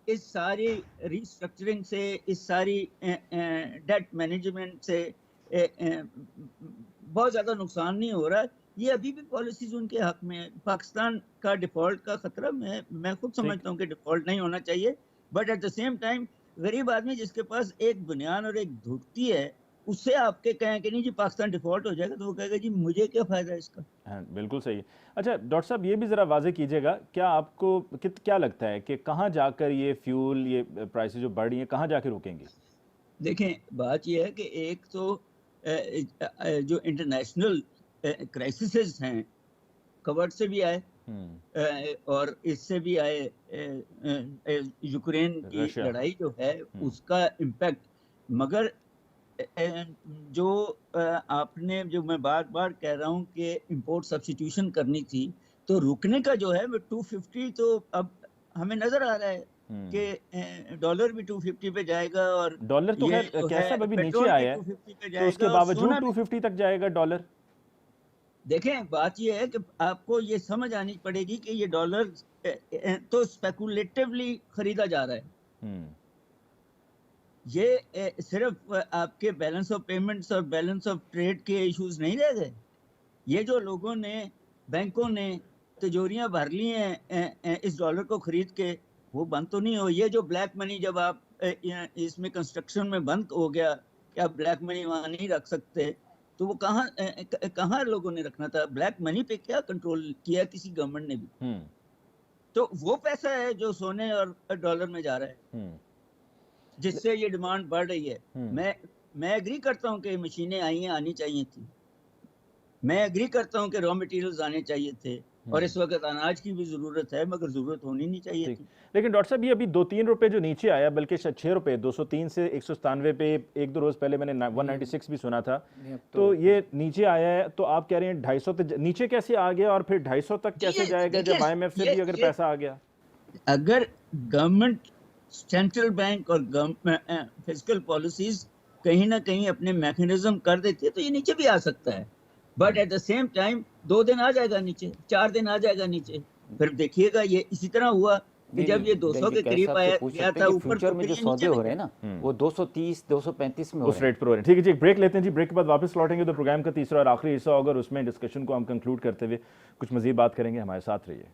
[SPEAKER 4] इस सारी रिस्ट्रक्चरिंग से, इस सारी डेट मैनेजमेंट से बहुत ज्यादा नुकसान नहीं हो रहा। ये अभी भी पॉलिसीज उनके हक में है। पाकिस्तान का डिफॉल्ट का खतरा मैं खुद समझता हूँ कि डिफॉल्ट नहीं होना चाहिए, but at the same time गरीब आदमी जिसके पास एक बुनियान और एक धुकती है, उससे आपके कहें कि नहीं जी पाकिस्तान डिफॉल्ट हो जाएगा, तो वो कहेगा जी मुझे क्या फायदा इसका।
[SPEAKER 1] हाँ, बिल्कुल सही है। अच्छा डॉक्टर साहब, ये भी ज़रा वाज़ेह कीजिएगा, क्या आपको क्या लगता है कि कहाँ जाकर ये फ्यूल, ये प्राइसेस जो बढ़ रही हैं, कहाँ जाकर रुकेंगी?
[SPEAKER 4] देखें, बात ये है कि एक तो जो इंटरनेशनल क्राइसिस हैं, कवर्ड से भी आए और इससे भी आए, यूक्रेन की लड़ाई जो है उसका इम्पैक्ट, मगर जो आपने, जो मैं बार बार कह रहा हूँ कि इंपोर्ट सब्स्टिट्यूशन करनी थी, तो रुकने का जो है वो 250, तो अब हमें नजर आ रहा है कि डॉलर भी 250 पे जाएगा, और
[SPEAKER 1] डॉलर तो खैर कैसा अभी नीचे आया है, तो उसके बावजूद 250 तक जाएगा डॉलर।
[SPEAKER 4] देखें, बात ये है कि आपको ये समझ आनी पड़ेगी कि ये डॉलर तो स्पेकुलेटिवली खरीदा जा रहा है। ये सिर्फ आपके बैलेंस ऑफ पेमेंट्स और बैलेंस ऑफ ट्रेड के इश्यूज नहीं रह गए। ये जो लोगों ने, बैंकों ने तिजोरियां भर ली हैं इस डॉलर को खरीद के, वो बंद तो नहीं हो। ये जो ब्लैक मनी, जब आप इसमें कंस्ट्रक्शन में बंद हो गया कि आप ब्लैक मनी वहां नहीं रख सकते, तो वो कहाँ लोगों ने रखना था? ब्लैक मनी पे क्या कंट्रोल किया किसी गवर्नमेंट ने भी? तो वो पैसा है जो सोने और डॉलर में जा रहा है, जिससे ये डिमांड बढ़ रही है। मैं एग्री करता हूँ कि मशीनें आनी चाहिए थी, मैं एग्री करता हूँ कि रॉ मटेरियल्स आने चाहिए थे, और इस वक्त अनाज की भी जरूरत है, मगर जरूरत होनी नहीं चाहिए थी।
[SPEAKER 1] लेकिन डॉक्टर साहब, ये अभी 2-3 रुपए जो नीचे आया, बल्कि 6 रुपए, 203 से 197 पे, 1-2 रोज पहले मैंने 196 भी सुना था, तो ये नीचे आया है। तो आप कह रहे हैं 250 तक नीचे कैसे आ गया, और फिर 250 तक कैसे जाएगा जब IMF से भी अगर पैसा आ गया?
[SPEAKER 4] अगर गवर्नमेंट, सेंट्रल बैंक और फिस्कल पॉलिसीज कहीं ना कहीं अपने मैकेनिज्म कर देती है, तो ये नीचे भी आ सकता है, but at the same time 2 दिन आ जाएगा नीचे, 4 दिन आ जाएगा नीचे, फिर देखिएगा ये इसी तरह हुआ कि
[SPEAKER 2] नहीं
[SPEAKER 4] जब ये
[SPEAKER 2] नहीं
[SPEAKER 4] 200 के
[SPEAKER 2] कैश
[SPEAKER 4] करीब
[SPEAKER 2] साहब
[SPEAKER 4] आया
[SPEAKER 2] से पूछ
[SPEAKER 4] गया
[SPEAKER 2] सकते
[SPEAKER 4] था
[SPEAKER 2] हैं कि
[SPEAKER 4] ऊपर,
[SPEAKER 2] फ्यूचर
[SPEAKER 4] तो
[SPEAKER 2] में
[SPEAKER 4] फिर
[SPEAKER 2] जो
[SPEAKER 4] ये
[SPEAKER 2] सौदे
[SPEAKER 4] नीचे
[SPEAKER 2] हो
[SPEAKER 4] लग
[SPEAKER 2] रहे हैं
[SPEAKER 4] गया।
[SPEAKER 2] ना वो 230 235 में हो
[SPEAKER 1] उस
[SPEAKER 2] रहे हैं।
[SPEAKER 1] रेट पर हो रहे हैं। ठीक है जी, एक ब्रेक लेते हैं जी। ब्रेक के बाद वापस लौटेंगे तो प्रोग्राम का तीसरा और आखिरी हिस्सा होगा और उसमें डिस्कशन को हम कंक्लूड करते हुए कुछ मजीद बात करेंगे। हमारे साथ रहिए।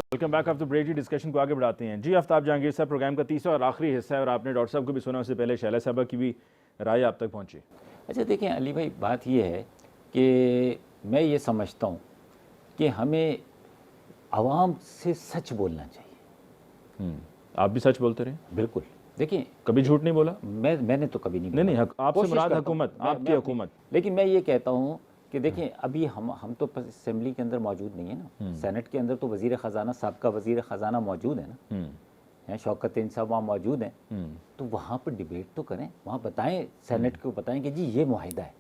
[SPEAKER 1] वेलकम बैक आफ्टर ब्रेक जी। डिस्कशन को आगे बढ़ाते हैं जी। आफ्ताब जहांगीर साहब, प्रोग्राम का तीसरा और आखिरी हिस्सा है और आपने डॉक्टर साहब को भी सुना, उससे पहले शैला साहबा की भी राय आप तक पहुंची।
[SPEAKER 2] अच्छा देखें अली भाई, बात ये है कि मैं ये समझता हूँ कि हमें आवाम से सच बोलना चाहिए।
[SPEAKER 1] आप भी सच बोलते रहे,
[SPEAKER 2] बिल्कुल। देखिए
[SPEAKER 1] कभी झूठ नहीं बोला।
[SPEAKER 2] मैंने तो कभी नहीं बोला।
[SPEAKER 1] नहीं, आपसे
[SPEAKER 2] कोशिश
[SPEAKER 1] मुराद
[SPEAKER 2] करता हूँ।
[SPEAKER 1] हुकूमत,
[SPEAKER 2] मैं
[SPEAKER 1] आपकी हुकूमत।
[SPEAKER 2] लेकिन मैं ये कहता हूँ कि देखिए अभी हम तो असेंबली के अंदर मौजूद नहीं है ना, सेनेट के अंदर तो वजीर ख़जाना, साबका वजीर ख़जाना मौजूद है ना, हैं शौकत साहब वहाँ मौजूद हैं, तो वहाँ पर डिबेट तो करें, वहाँ बताएं, सेनेट को बताएं कि जी ये मुआहिदा है,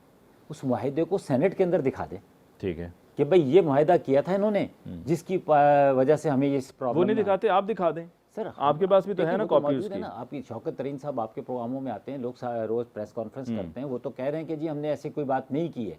[SPEAKER 2] उस मुआहिदे को सेनेट के अंदर दिखा दें।
[SPEAKER 1] ठीक है
[SPEAKER 2] कि भाई ये मुआहिदा किया था इन्होंने, जिसकी वजह से हमें ये प्रॉब्लम।
[SPEAKER 1] वो नहीं दिखाते, आप दिखा दें
[SPEAKER 2] सर।
[SPEAKER 1] आपके पास भी तो है ना कॉपी
[SPEAKER 2] मौजूद
[SPEAKER 1] उसकी।
[SPEAKER 2] है ना, आपकी शौकत तरीन साहब आपके प्रोग्रामों में आते हैं, लोग रोज प्रेस कॉन्फ्रेंस करते हैं, वो तो कह रहे हैं कि जी हमने ऐसी कोई बात नहीं की है,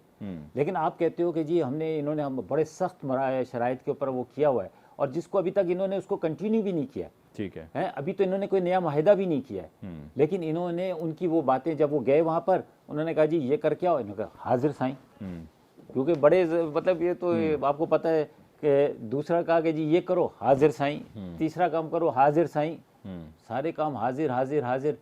[SPEAKER 2] लेकिन आप कहते हो कि जी इन्होंने हम बड़े सख्त शराइत के ऊपर वो किया हुआ है, और जिसको अभी तक इन्होंने उसको कंटिन्यू भी नहीं किया।
[SPEAKER 1] ठीक है,
[SPEAKER 2] अभी तो इन्होंने कोई नया माहिदा भी नहीं किया है, लेकिन इन्होंने उनकी वो बातें जब वो गए वहाँ पर, उन्होंने कहा जी ये कर क्या हो, इन्होंने कहा हाजिर साईं, क्योंकि बड़े मतलब ये तो आपको पता है कि दूसरा कहा कि जी ये करो हाजिर साईं, तीसरा काम करो हाजिर साईं, सारे काम हाजिर हाजिर हाजिर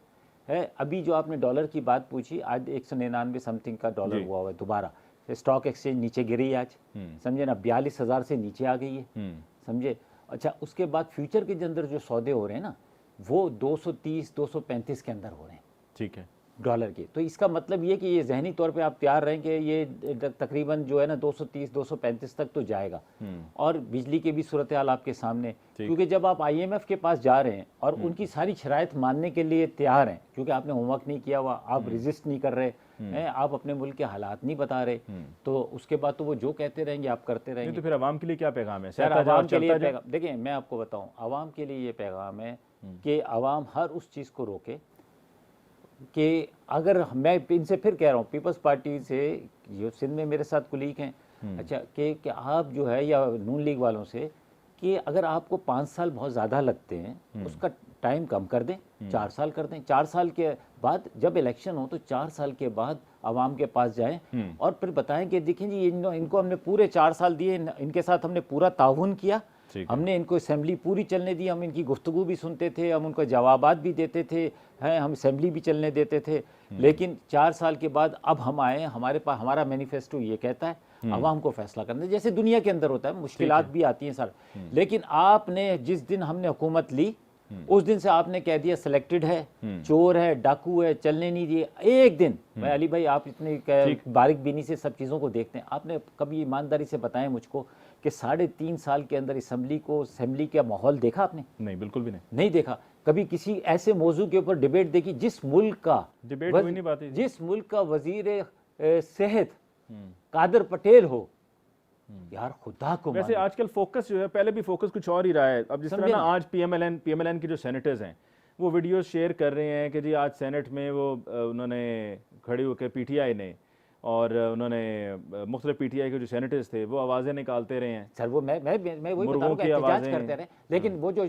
[SPEAKER 2] है। अभी जो आपने डॉलर की बात पूछी, आज 199 समथिंग का डॉलर हुआ हुआ है दोबारा, स्टॉक एक्सचेंज नीचे गिरी आज, समझे ना, 42,000 से नीचे आ गई है, समझे। अच्छा, उसके बाद फ्यूचर के अंदर जो सौदे हो रहे हैं ना, वो 230 235 के अंदर हो रहे हैं, ठीक है, डॉलर के। तो इसका मतलब ये कि ये जहनी तौर पे आप तैयार रहें कि ये तकरीबन जो है ना 230 235 तक तो जाएगा। और बिजली की भी सूरत हाल आपके सामने, क्योंकि जब आप IMF के पास जा रहे हैं और उनकी सारी शराइत मानने के लिए तैयार हैं, क्योंकि आपने होमवर्क नहीं किया हुआ, आप रजिस्ट नहीं कर रहे हैं, आप अपने मुल्क के हालात नहीं बता रहे, तो उसके बाद तो वो जो कहते रहेंगे आप करते रहेंगे।
[SPEAKER 1] तो फिर आवाम के लिए क्या पैगाम है
[SPEAKER 2] सर? आवाम के लिए देखिए मैं आपको बताऊं, आवाम के लिए ये पैगाम है कि आवाम हर उस चीज़ को रोके कि अगर मैं इनसे फिर कह रहा हूँ, पीपल्स पार्टी से जो सिंध में मेरे साथ कुलीग हैं, अच्छा, कि आप जो है, या नून लीग वालों से, कि अगर आपको 5 साल बहुत ज़्यादा लगते हैं, उसका टाइम कम कर दें, 4 साल कर दें। 4 साल के बाद जब इलेक्शन हो तो 4 साल के बाद आवाम के पास जाएं और फिर बताएं कि देखें जी इनको हमने पूरे 4 साल दिए, इनके साथ हमने पूरा ताउन किया, हमने इनको असेंबली पूरी चलने दी, हम इनकी गुफ्तगू भी सुनते थे, हम उनको जवाबात भी देते थे, हैं, हम असेंबली भी चलने देते थे, लेकिन 4 साल के बाद अब हम आए, हमारे पास हमारा मैनिफेस्टो ये कहता है आवाम को फैसला करना है, जैसे दुनिया के अंदर होता है, मुश्किलात भी आती हैं सर, लेकिन आपने जिस दिन हमने हुकूमत ली उस दिन से आपने कह दिया सिलेक्टेड है, चोर है, डाकू है, चलने नहीं दिए एक दिन। मैं अली भाई, आप इतनी बारीक बीनी से सब चीज़ों को देखते हैं, आपने कभी ईमानदारी से बताएं मुझको कि 3.5 साल के अंदर असेंबली का माहौल देखा आपने?
[SPEAKER 1] नहीं, बिल्कुल भी
[SPEAKER 2] नहीं देखा। कभी किसी ऐसे मौजू के ऊपर डिबेट देखी जिस मुल्क का
[SPEAKER 1] डिबेट हुई नहीं बात,
[SPEAKER 2] जिस मुल्क का वजीर सेहत कादर पटेल हो, यार खुदा को।
[SPEAKER 1] वैसे आजकल फोकस जो है, पहले भी फोकस कुछ और ही रहा है। अब जिस तरह ना आज पीएमएलएन के जो सेनेटर्स हैं वो वीडियोस शेयर कर रहे हैं कि जी आज सेनेट में वो उन्होंने खड़े होकर पीटीआई ने और उन्होंने मुख्तलिफ पीटीआई के जो सेनेटर्स थे वो आवाज़ें निकालते रहे हैं।
[SPEAKER 2] सर वो मैं वही बता रहा हूं कि एहतजाज करते रहे, लेकिन वो जो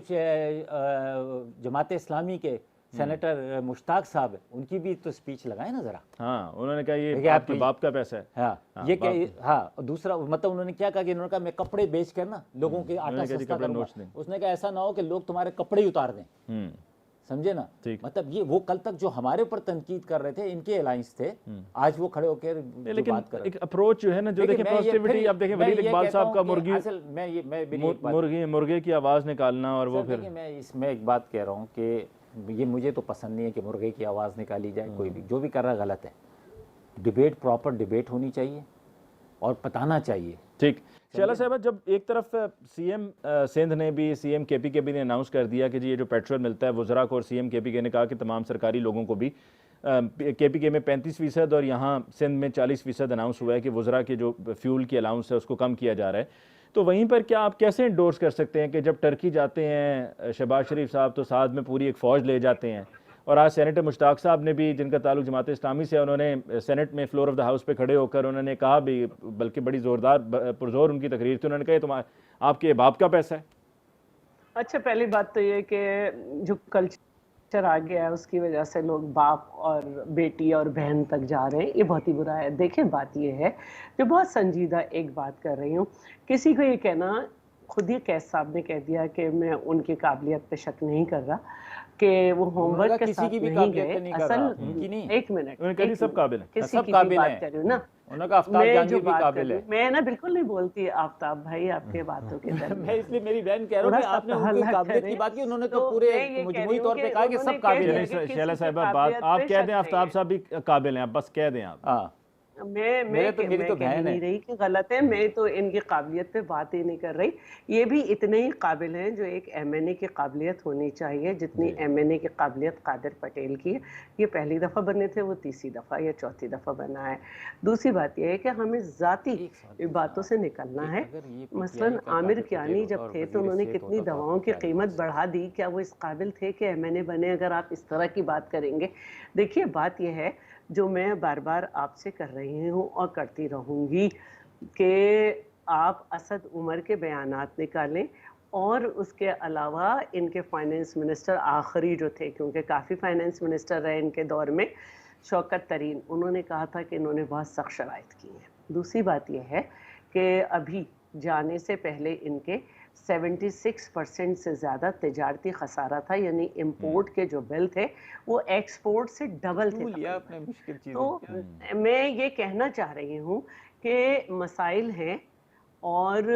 [SPEAKER 2] जमात इस्लामी के सेनेटर मुश्ताक साहब है, उनकी भी तो स्पीच लगाए ना जरा।
[SPEAKER 1] हाँ, उन्होंने कहा ये आपके बाप का पैसा है।
[SPEAKER 2] हाँ, ये क्या, हाँ, दूसरा मतलब उन्होंने क्या कहा कि इन्होंने कहा मैं कपड़े बेच कर ना लोगों के आटा सस्ता करूंगा। उसने कहा ऐसा ना हो कि लोग तुम्हारे कपड़े ही उतार दें, समझे ना। मतलब ये वो कल तक जो हमारे ऊपर तनकीद कर रहे थे, इनके अलायंस थे, आज वो खड़े होकर
[SPEAKER 1] लेकिन बात कर रहे हैं। एक अप्रोच जो है ना, जो देखें पॉजिटिविटी, अब देखें वलीद इकबाल साहब का मुर्गे की आवाज़ निकालना, और वो फिर
[SPEAKER 2] मैं इसमें एक बात कह रहा हूँ कि ये मुझे तो पसंद नहीं है कि मुर्गे की आवाज़ निकाली जाए, कोई भी जो भी कर रहा है गलत है। डिबेट, प्रॉपर डिबेट होनी चाहिए और बताना चाहिए।
[SPEAKER 1] ठीक। शैला साहब, जब एक तरफ सीएम सिंध ने भी, सीएम केपीके भी ने अनाउंस कर दिया कि जी ये जो पेट्रोल मिलता है वज़रा को, और सीएम केपीके ने कहा कि तमाम सरकारी लोगों को भी, केपीके में 35% और यहाँ सिंध में 40% अनाउंस हुआ है कि वज़रा के जो फ्यूल की अलाउंस है उसको कम किया जा रहा है। तो वहीं पर क्या आप कैसे इंडोर्स कर सकते हैं कि जब टर्की जाते हैं शहबाज शरीफ साहब तो साथ में पूरी एक फ़ौज ले जाते हैं, और आज सेनेटर मुश्ताक साहब ने भी, जिनका ताल्लुक जमात इस्लामी से, उन्होंने सेनेट में फ्लोर ऑफ द हाउस पे खड़े होकर उन्होंने कहा भी, बल्कि बड़ी ज़ोरदार पुरजोर उनकी तकरीर थी, उन्होंने कहा तुम्हारा आपके बाप का पैसा है।
[SPEAKER 3] अच्छा, पहली बात तो ये कि जो कल्चर आ गया है उसकी वजह से लोग बाप और बेटी और बहन तक जा रहे हैं, ये बहुत ही बुरा है। देखिए, बात ये है, जो बहुत संजीदा एक बात कर रही हूँ, किसी को ये कहना, खुद ही कैस साहब ने कह दिया कि मैं उनकी काबिलियत पे शक नहीं कर रहा कि वो होमवर्क के साथ नहीं गए। असल एक मिनट,
[SPEAKER 1] सब काबिल है,
[SPEAKER 3] किसी की भी बात कर रही हूँ ना, मैं जो बात कर रही हूँ, मैं ना बिल्कुल नहीं बोलती आफ्ताब भाई आपके बातों के दर
[SPEAKER 2] मैं इसलिए मेरी बहन कह रहा हूँ कि आपने उनकी काबिलियत की बात की, उन्होंने तो पूरे मजमूई तौर पे कहा कि सब काबिल हैं।
[SPEAKER 1] शैला साहिबा, बात आप कह दें आफ्ताब साहब भी काबिल हैं, आप बस कह दें आप।
[SPEAKER 3] मैं तो मेरी तो बहन नहीं रही कि गलत है, मैं तो इनकी काबिलियत पे बात ही नहीं कर रही। ये भी इतने ही काबिल हैं जो एक एमएनए की काबिलियत होनी चाहिए, जितनी एमएनए की काबिलियत कादिर पटेल की है। ये पहली दफ़ा बने थे, वो तीसरी दफ़ा या चौथी दफ़ा बना है। दूसरी बात यह है कि हमें ज़ाती बातों से निकलना है। मसलन आमिर कियानी जब थे तो उन्होंने कितनी दवाओं की कीमत बढ़ा दी, क्या वो इस काबिल थे कि एमएनए बने? अगर आप इस तरह की बात करेंगे, देखिए बात यह है जो मैं बार बार आपसे कर रही हूँ और करती रहूँगी कि आप असद उमर के बयानात निकालें, और उसके अलावा इनके फाइनेंस मिनिस्टर आखिरी जो थे, क्योंकि काफ़ी फाइनेंस मिनिस्टर रहे इनके दौर में, शौकत तरीन, उन्होंने कहा था कि इन्होंने बहुत सख्त शराइत की हैं। दूसरी बात यह है कि अभी जाने से पहले इनके 76% से ज़्यादा तिजारती खसारा था, यानी इंपोर्ट के जो बिल थे वो एक्सपोर्ट से डबल थे। तो मैं ये कहना चाह रही हूँ कि मसाइल हैं, और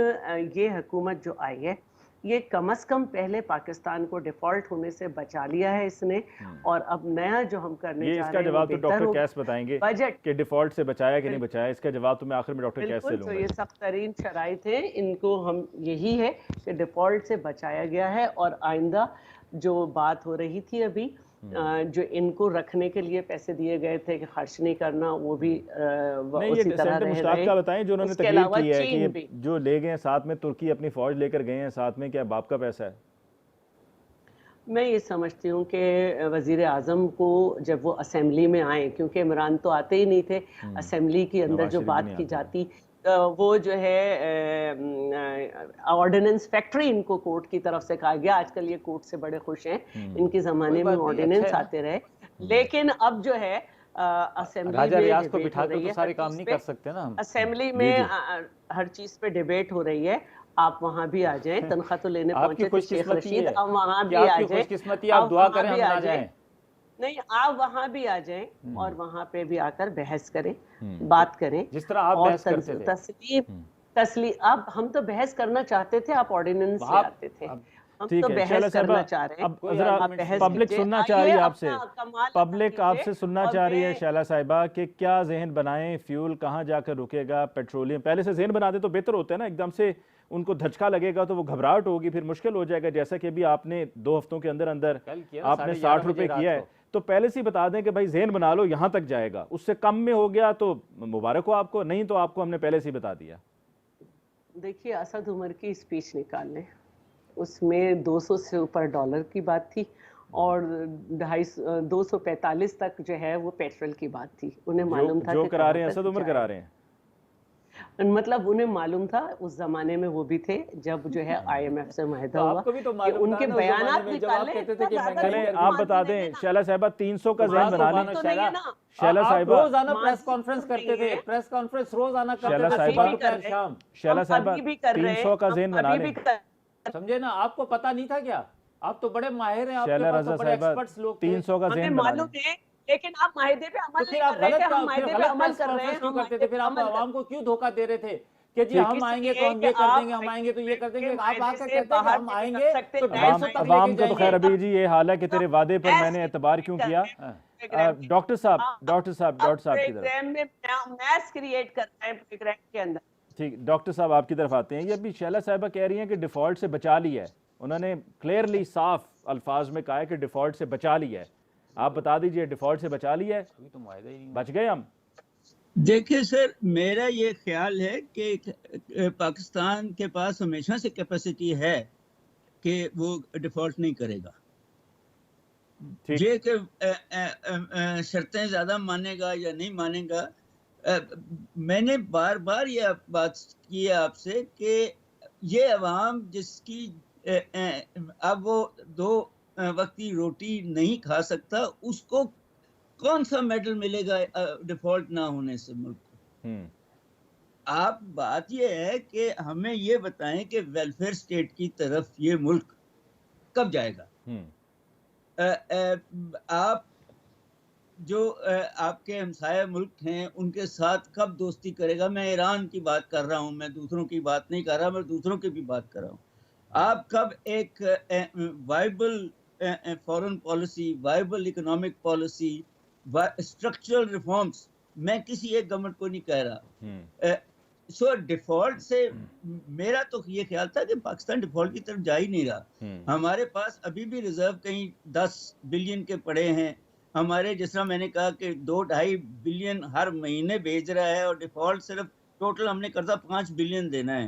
[SPEAKER 3] ये हुकूमत जो आई है ये कम से कम पहले पाकिस्तान को डिफॉल्ट होने से बचा लिया है इसने, और अब नया जो हम करने जा रहे हैं,
[SPEAKER 1] इसका जवाब तो डॉक्टर कैस बताएंगे
[SPEAKER 3] बजट
[SPEAKER 1] कि डिफॉल्ट से बचाया कि नहीं बचाया। इसका जवाब तो मैं आखिर में डॉक्टर कैस से लूंगा।
[SPEAKER 3] तो ये सख्त तरीन शराइत है, इनको हम यही है कि डिफॉल्ट से बचाया गया है, और आइंदा जो बात हो रही थी अभी, जो इनको रखने के लिए पैसे दिए गए थे कि खर्च नहीं करना, वो भी उसी तरह रह रहे।
[SPEAKER 1] का बताएं जो उन्होंने तकरीर की है कि जो ले गए साथ में, तुर्की अपनी फौज लेकर गए हैं साथ में, क्या बाप का पैसा है?
[SPEAKER 3] मैं ये समझती हूँ कि वज़ीर आज़म को जब वो असेंबली में आए, क्योंकि इमरान तो आते ही नहीं थे, असेंबली के अंदर जो बात की जाती, वो जो है ऑर्डिनेंस फैक्ट्री इनको कोर्ट की तरफ से कहा गया। आजकल ये कोर्ट से बड़े खुश हैं, इनके ज़माने में ऑर्डिनेंस आते रहे, लेकिन अब जो है असेंबली में
[SPEAKER 2] को बिठा कर तो सारे काम नहीं कर सकते ना।
[SPEAKER 3] असेंबली में हर चीज़ पे डिबेट हो रही है, आप वहाँ भी आ जाएं। तनख्वाह तो लेने पहुंचे थे शेख रशीद, आप वहाँ भी आ जाएं,
[SPEAKER 2] आप दुआ करें हम ना जाएं।
[SPEAKER 3] नहीं, आप वहाँ भी आ जाएं और वहाँ पे भी आकर बहस करें, बात करें,
[SPEAKER 2] जिस तरह आप बहस करते थे।
[SPEAKER 3] तस्लीम अब हम तो बहस करना चाहते थे, आप ऑर्डिनेंस से आते थे, हम तो बहस करना चाह रहे हैं।
[SPEAKER 1] पब्लिक सुनना चाह रही है आपसे, पब्लिक आपसे सुनना चाह रही है शैला साहिबा कि क्या जहन बनाएं, फ्यूल कहाँ जाकर रुकेगा, पेट्रोलियम पहले से जहन बना दे तो बेहतर होता है ना। एकदम से उनको धचका लगेगा तो वो घबराहट होगी, फिर मुश्किल हो जाएगा। जैसा कि अभी आपने 2 हफ्तों के अंदर अंदर आपने 60 रुपए किया है, तो पहले से ही बता दें कि भाई जहन बना लो यहाँ तक जाएगा, उससे कम में हो गया तो मुबारक हो आपको, नहीं तो आपको हमने पहले से ही बता दिया।
[SPEAKER 3] देखिए, असद उमर की स्पीच निकाल लें, उसमें 200 से ऊपर डॉलर की बात थी, और 245 तक जो है वो पेट्रोल की बात थी। उन्हें मालूम था
[SPEAKER 1] जो करा रहे हैं असद उमर करा रहे हैं,
[SPEAKER 3] मतलब उन्हें मालूम था उस जमाने में वो भी थे जब जो है IMF से मुआहदा हुआ।
[SPEAKER 2] आपको भी तो मालूम
[SPEAKER 3] उनके बयानात निकाले।
[SPEAKER 1] आप बता दें शैला साहिबा 300 का जहन बना लें। शैला साहिबा
[SPEAKER 2] रोजाना प्रेस कॉन्फ्रेंस करते थे, प्रेस कॉन्फ्रेंस रोजाना करते थे,
[SPEAKER 1] शैला साहिबा 300 का जहन बना लें।
[SPEAKER 2] समझे ना, आपको पता नहीं था क्या? आप तो बड़े माहिर हैं,
[SPEAKER 1] शैला रज़ा साहिबा 300 का जहन बना लें।
[SPEAKER 3] लेकिन आप माहिदे पे अमल नहीं कर रहे थे, हम माहिदे पे अमल कर रहे हैं, हम
[SPEAKER 2] करते थे। फिर आप आवाम को क्यों धोखा दे रहे थे कि जी हम आएंगे तो हम ये कर देंगे, हम आएंगे तो ये कर देंगे? आप आकर कहते हैं हम आएंगे तो 250 तक
[SPEAKER 1] अवाम को तो खैर अभी जी ये हाल है कि तेरे वादे पर मैंने एतबार क्यों किया। डॉक्टर साहब की तरफ
[SPEAKER 3] मैस क्रिएट कर रहे हैं प्रोग्राम के अंदर।
[SPEAKER 1] ठीक, डॉक्टर साहब आपकी तरफ आते हैं। ये अभी शैला साहिबा कह रही हैं कि डिफॉल्ट से बचा लिया है, उन्होंने क्लियरली साफ अल्फाज में कहा है कि डिफॉल्ट से बचा लिया है। आप बता दीजिए डिफॉल्ट से बचा लिया है,
[SPEAKER 2] अभी तो मुआहदा ही नहीं,
[SPEAKER 1] बच गए हम?
[SPEAKER 4] देखिए सर, मेरा ये ख्याल है कि पाकिस्तान के पास हमेशा से कैपेसिटी है कि वो डिफॉल्ट नहीं करेगा।
[SPEAKER 1] ठीक।
[SPEAKER 4] ये कि शर्तें ज्यादा मानेगा या नहीं मानेगा, मैंने बार बार ये बात की है आपसे कि ये अवाम जिसकी अब वो 2 वक्त की रोटी नहीं खा सकता, उसको कौन सा मेडल मिलेगा डिफॉल्ट ना होने से मुल्क को?
[SPEAKER 1] हम्म।
[SPEAKER 4] आप बात ये है कि हमें ये बताएं कि वेलफेयर स्टेट की तरफ ये मुल्क कब जाएगा? आप जो आपके हमसाया मुल्क हैं उनके साथ कब दोस्ती करेगा? मैं ईरान की बात कर रहा हूँ, मैं दूसरों की बात नहीं कर रहा, मैं दूसरों की भी बात कर रहा हूँ। आप कब एक viable foreign policy, viable economic policy, structural reforms, मैं किसी एक गवर्नमेंट को नहीं कह रहा, सो डिफॉल्ट से मेरा तो ये ख्याल था कि पाकिस्तान डिफॉल्ट की तरफ जा ही नहीं रहा। हमारे पास अभी भी रिजर्व कहीं 10 बिलियन के पड़े हैं। हमारे जिस तरह मैंने कहा कि 2-2.5 बिलियन हर महीने भेज रहा है और डिफॉल्ट सिर्फ टोटल हमने कर्जा 5 बिलियन देना है।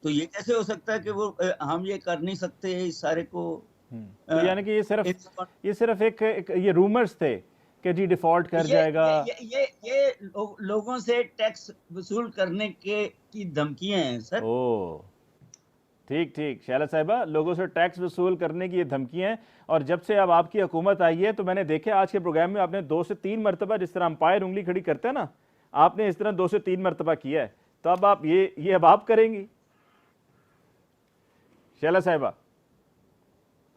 [SPEAKER 4] तो ये कैसे हो सकता है कि वो हम ये कर नहीं सकते इस सारे को?
[SPEAKER 1] तो यानी कि ये सिर्फ एक ये रूमर्स थे कि जी डिफॉल्ट कर जाएगा।
[SPEAKER 4] ये लोगों से टैक्स वसूल करने की धमकियां हैं सर।
[SPEAKER 1] ओ ठीक ठीक शैला साहिबा, लोगों से टैक्स वसूल करने की ये धमकियां हैं। और जब से अब आपकी हुकूमत आई है तो मैंने देखा आज के प्रोग्राम में आपने 2 से 3 मरतबा, जिस तरह अंपायर उंगली खड़ी करते हैं ना, आपने इस तरह 2 से 3 मरतबा किया है। तो अब आप ये अब आप करेंगी शैला साहिबा?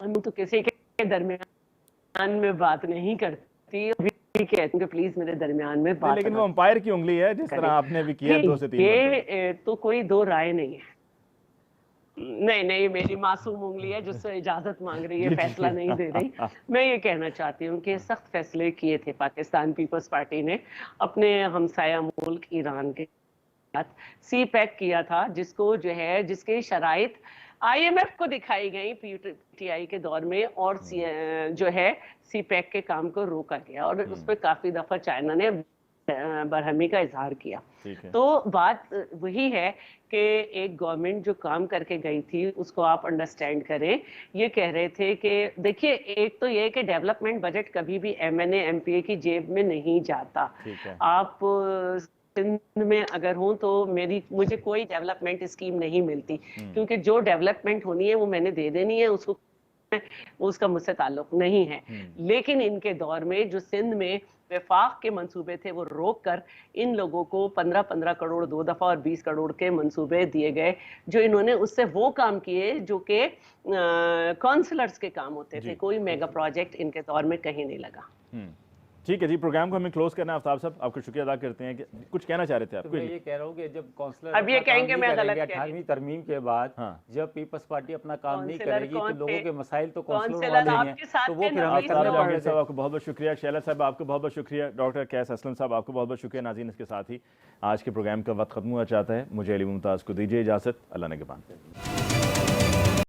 [SPEAKER 3] हम तो किसी के दरमियान में बात नहीं करती, अभी कहती हूँ कि प्लीज मेरे दरमियान में बात,
[SPEAKER 1] लेकिन वो अंपायर की उंगली है जिस तरह आपने भी किया 2 से 3
[SPEAKER 3] ये तो कोई दो राय नहीं है। नहीं, मेरी मासूम उंगली है जिससे इजाजत मांग रही है, फैसला नहीं दे रही। मैं ये कहना चाहती हूँ कि सख्त फैसले किए थे पाकिस्तान पीपल्स पार्टी ने अपने हमसाया मुल्क ईरान के साथ। सी पैक किया था, जिसको जो है जिसके शराइत IMF को दिखाई गई PTI के दौर में, और जो है सी पैक के काम को रोका गया और उस पर काफी दफा चाइना ने बरहमी का इजहार किया। तो बात वही है कि एक गवर्नमेंट जो काम करके गई थी उसको आप अंडरस्टैंड करें। ये कह रहे थे कि देखिए, एक तो ये कि डेवलपमेंट बजट कभी भी MNA MPA की जेब में नहीं जाता। आप सिंध में अगर हूं तो मुझे कोई डेवलपमेंट स्कीम नहीं मिलती, क्योंकि जो डेवलपमेंट होनी है वो मैंने दे देनी है, उसका मुझसे ताल्लुक नहीं है। लेकिन इनके दौर में जो सिंध में वफाक के मंसूबे थे वो रोक कर इन लोगों को 15-15 करोड़ 2 दफा और 20 करोड़ के मंसूबे दिए गए, जो इन्होंने उससे वो काम किए जो कि काउंसलर्स के काम होते थे। कोई मेगा प्रोजेक्ट इनके दौर में कहीं नहीं लगा।
[SPEAKER 1] ठीक है जी, प्रोग्राम को हमें क्लोज करना है। आफ्ताब साहब, आपको शुक्रिया अदा करते हैं कि कुछ कहना चाह रहे थे आप।
[SPEAKER 2] तो मैं ये कह रहा हूँ कि जब काउंसलर
[SPEAKER 3] अब ये कहेंगे मैं गलत
[SPEAKER 2] 18वीं तरमीम के बाद जब पीपल्स पार्टी अपना काम नहीं करेगी तो लोगों के मसाइल तो काउंसलर वाले हैं, तो वो फिर हमें करने पड़ेंगे।
[SPEAKER 1] साहब आपको बहुत बहुत शुक्रिया, शैला साहब आपको बहुत बहुत शुक्रिया, डॉक्टर कैस असलम साहब आपको बहुत बहुत शुक्रिया। नाज़रीन, इसके साथ ही आज के प्रोग्राम का वक्त खत्म हुआ चाहता है। मुझे अली मुमताज़ को दीजिए इजाज़त। अल्लाह ने के बाद।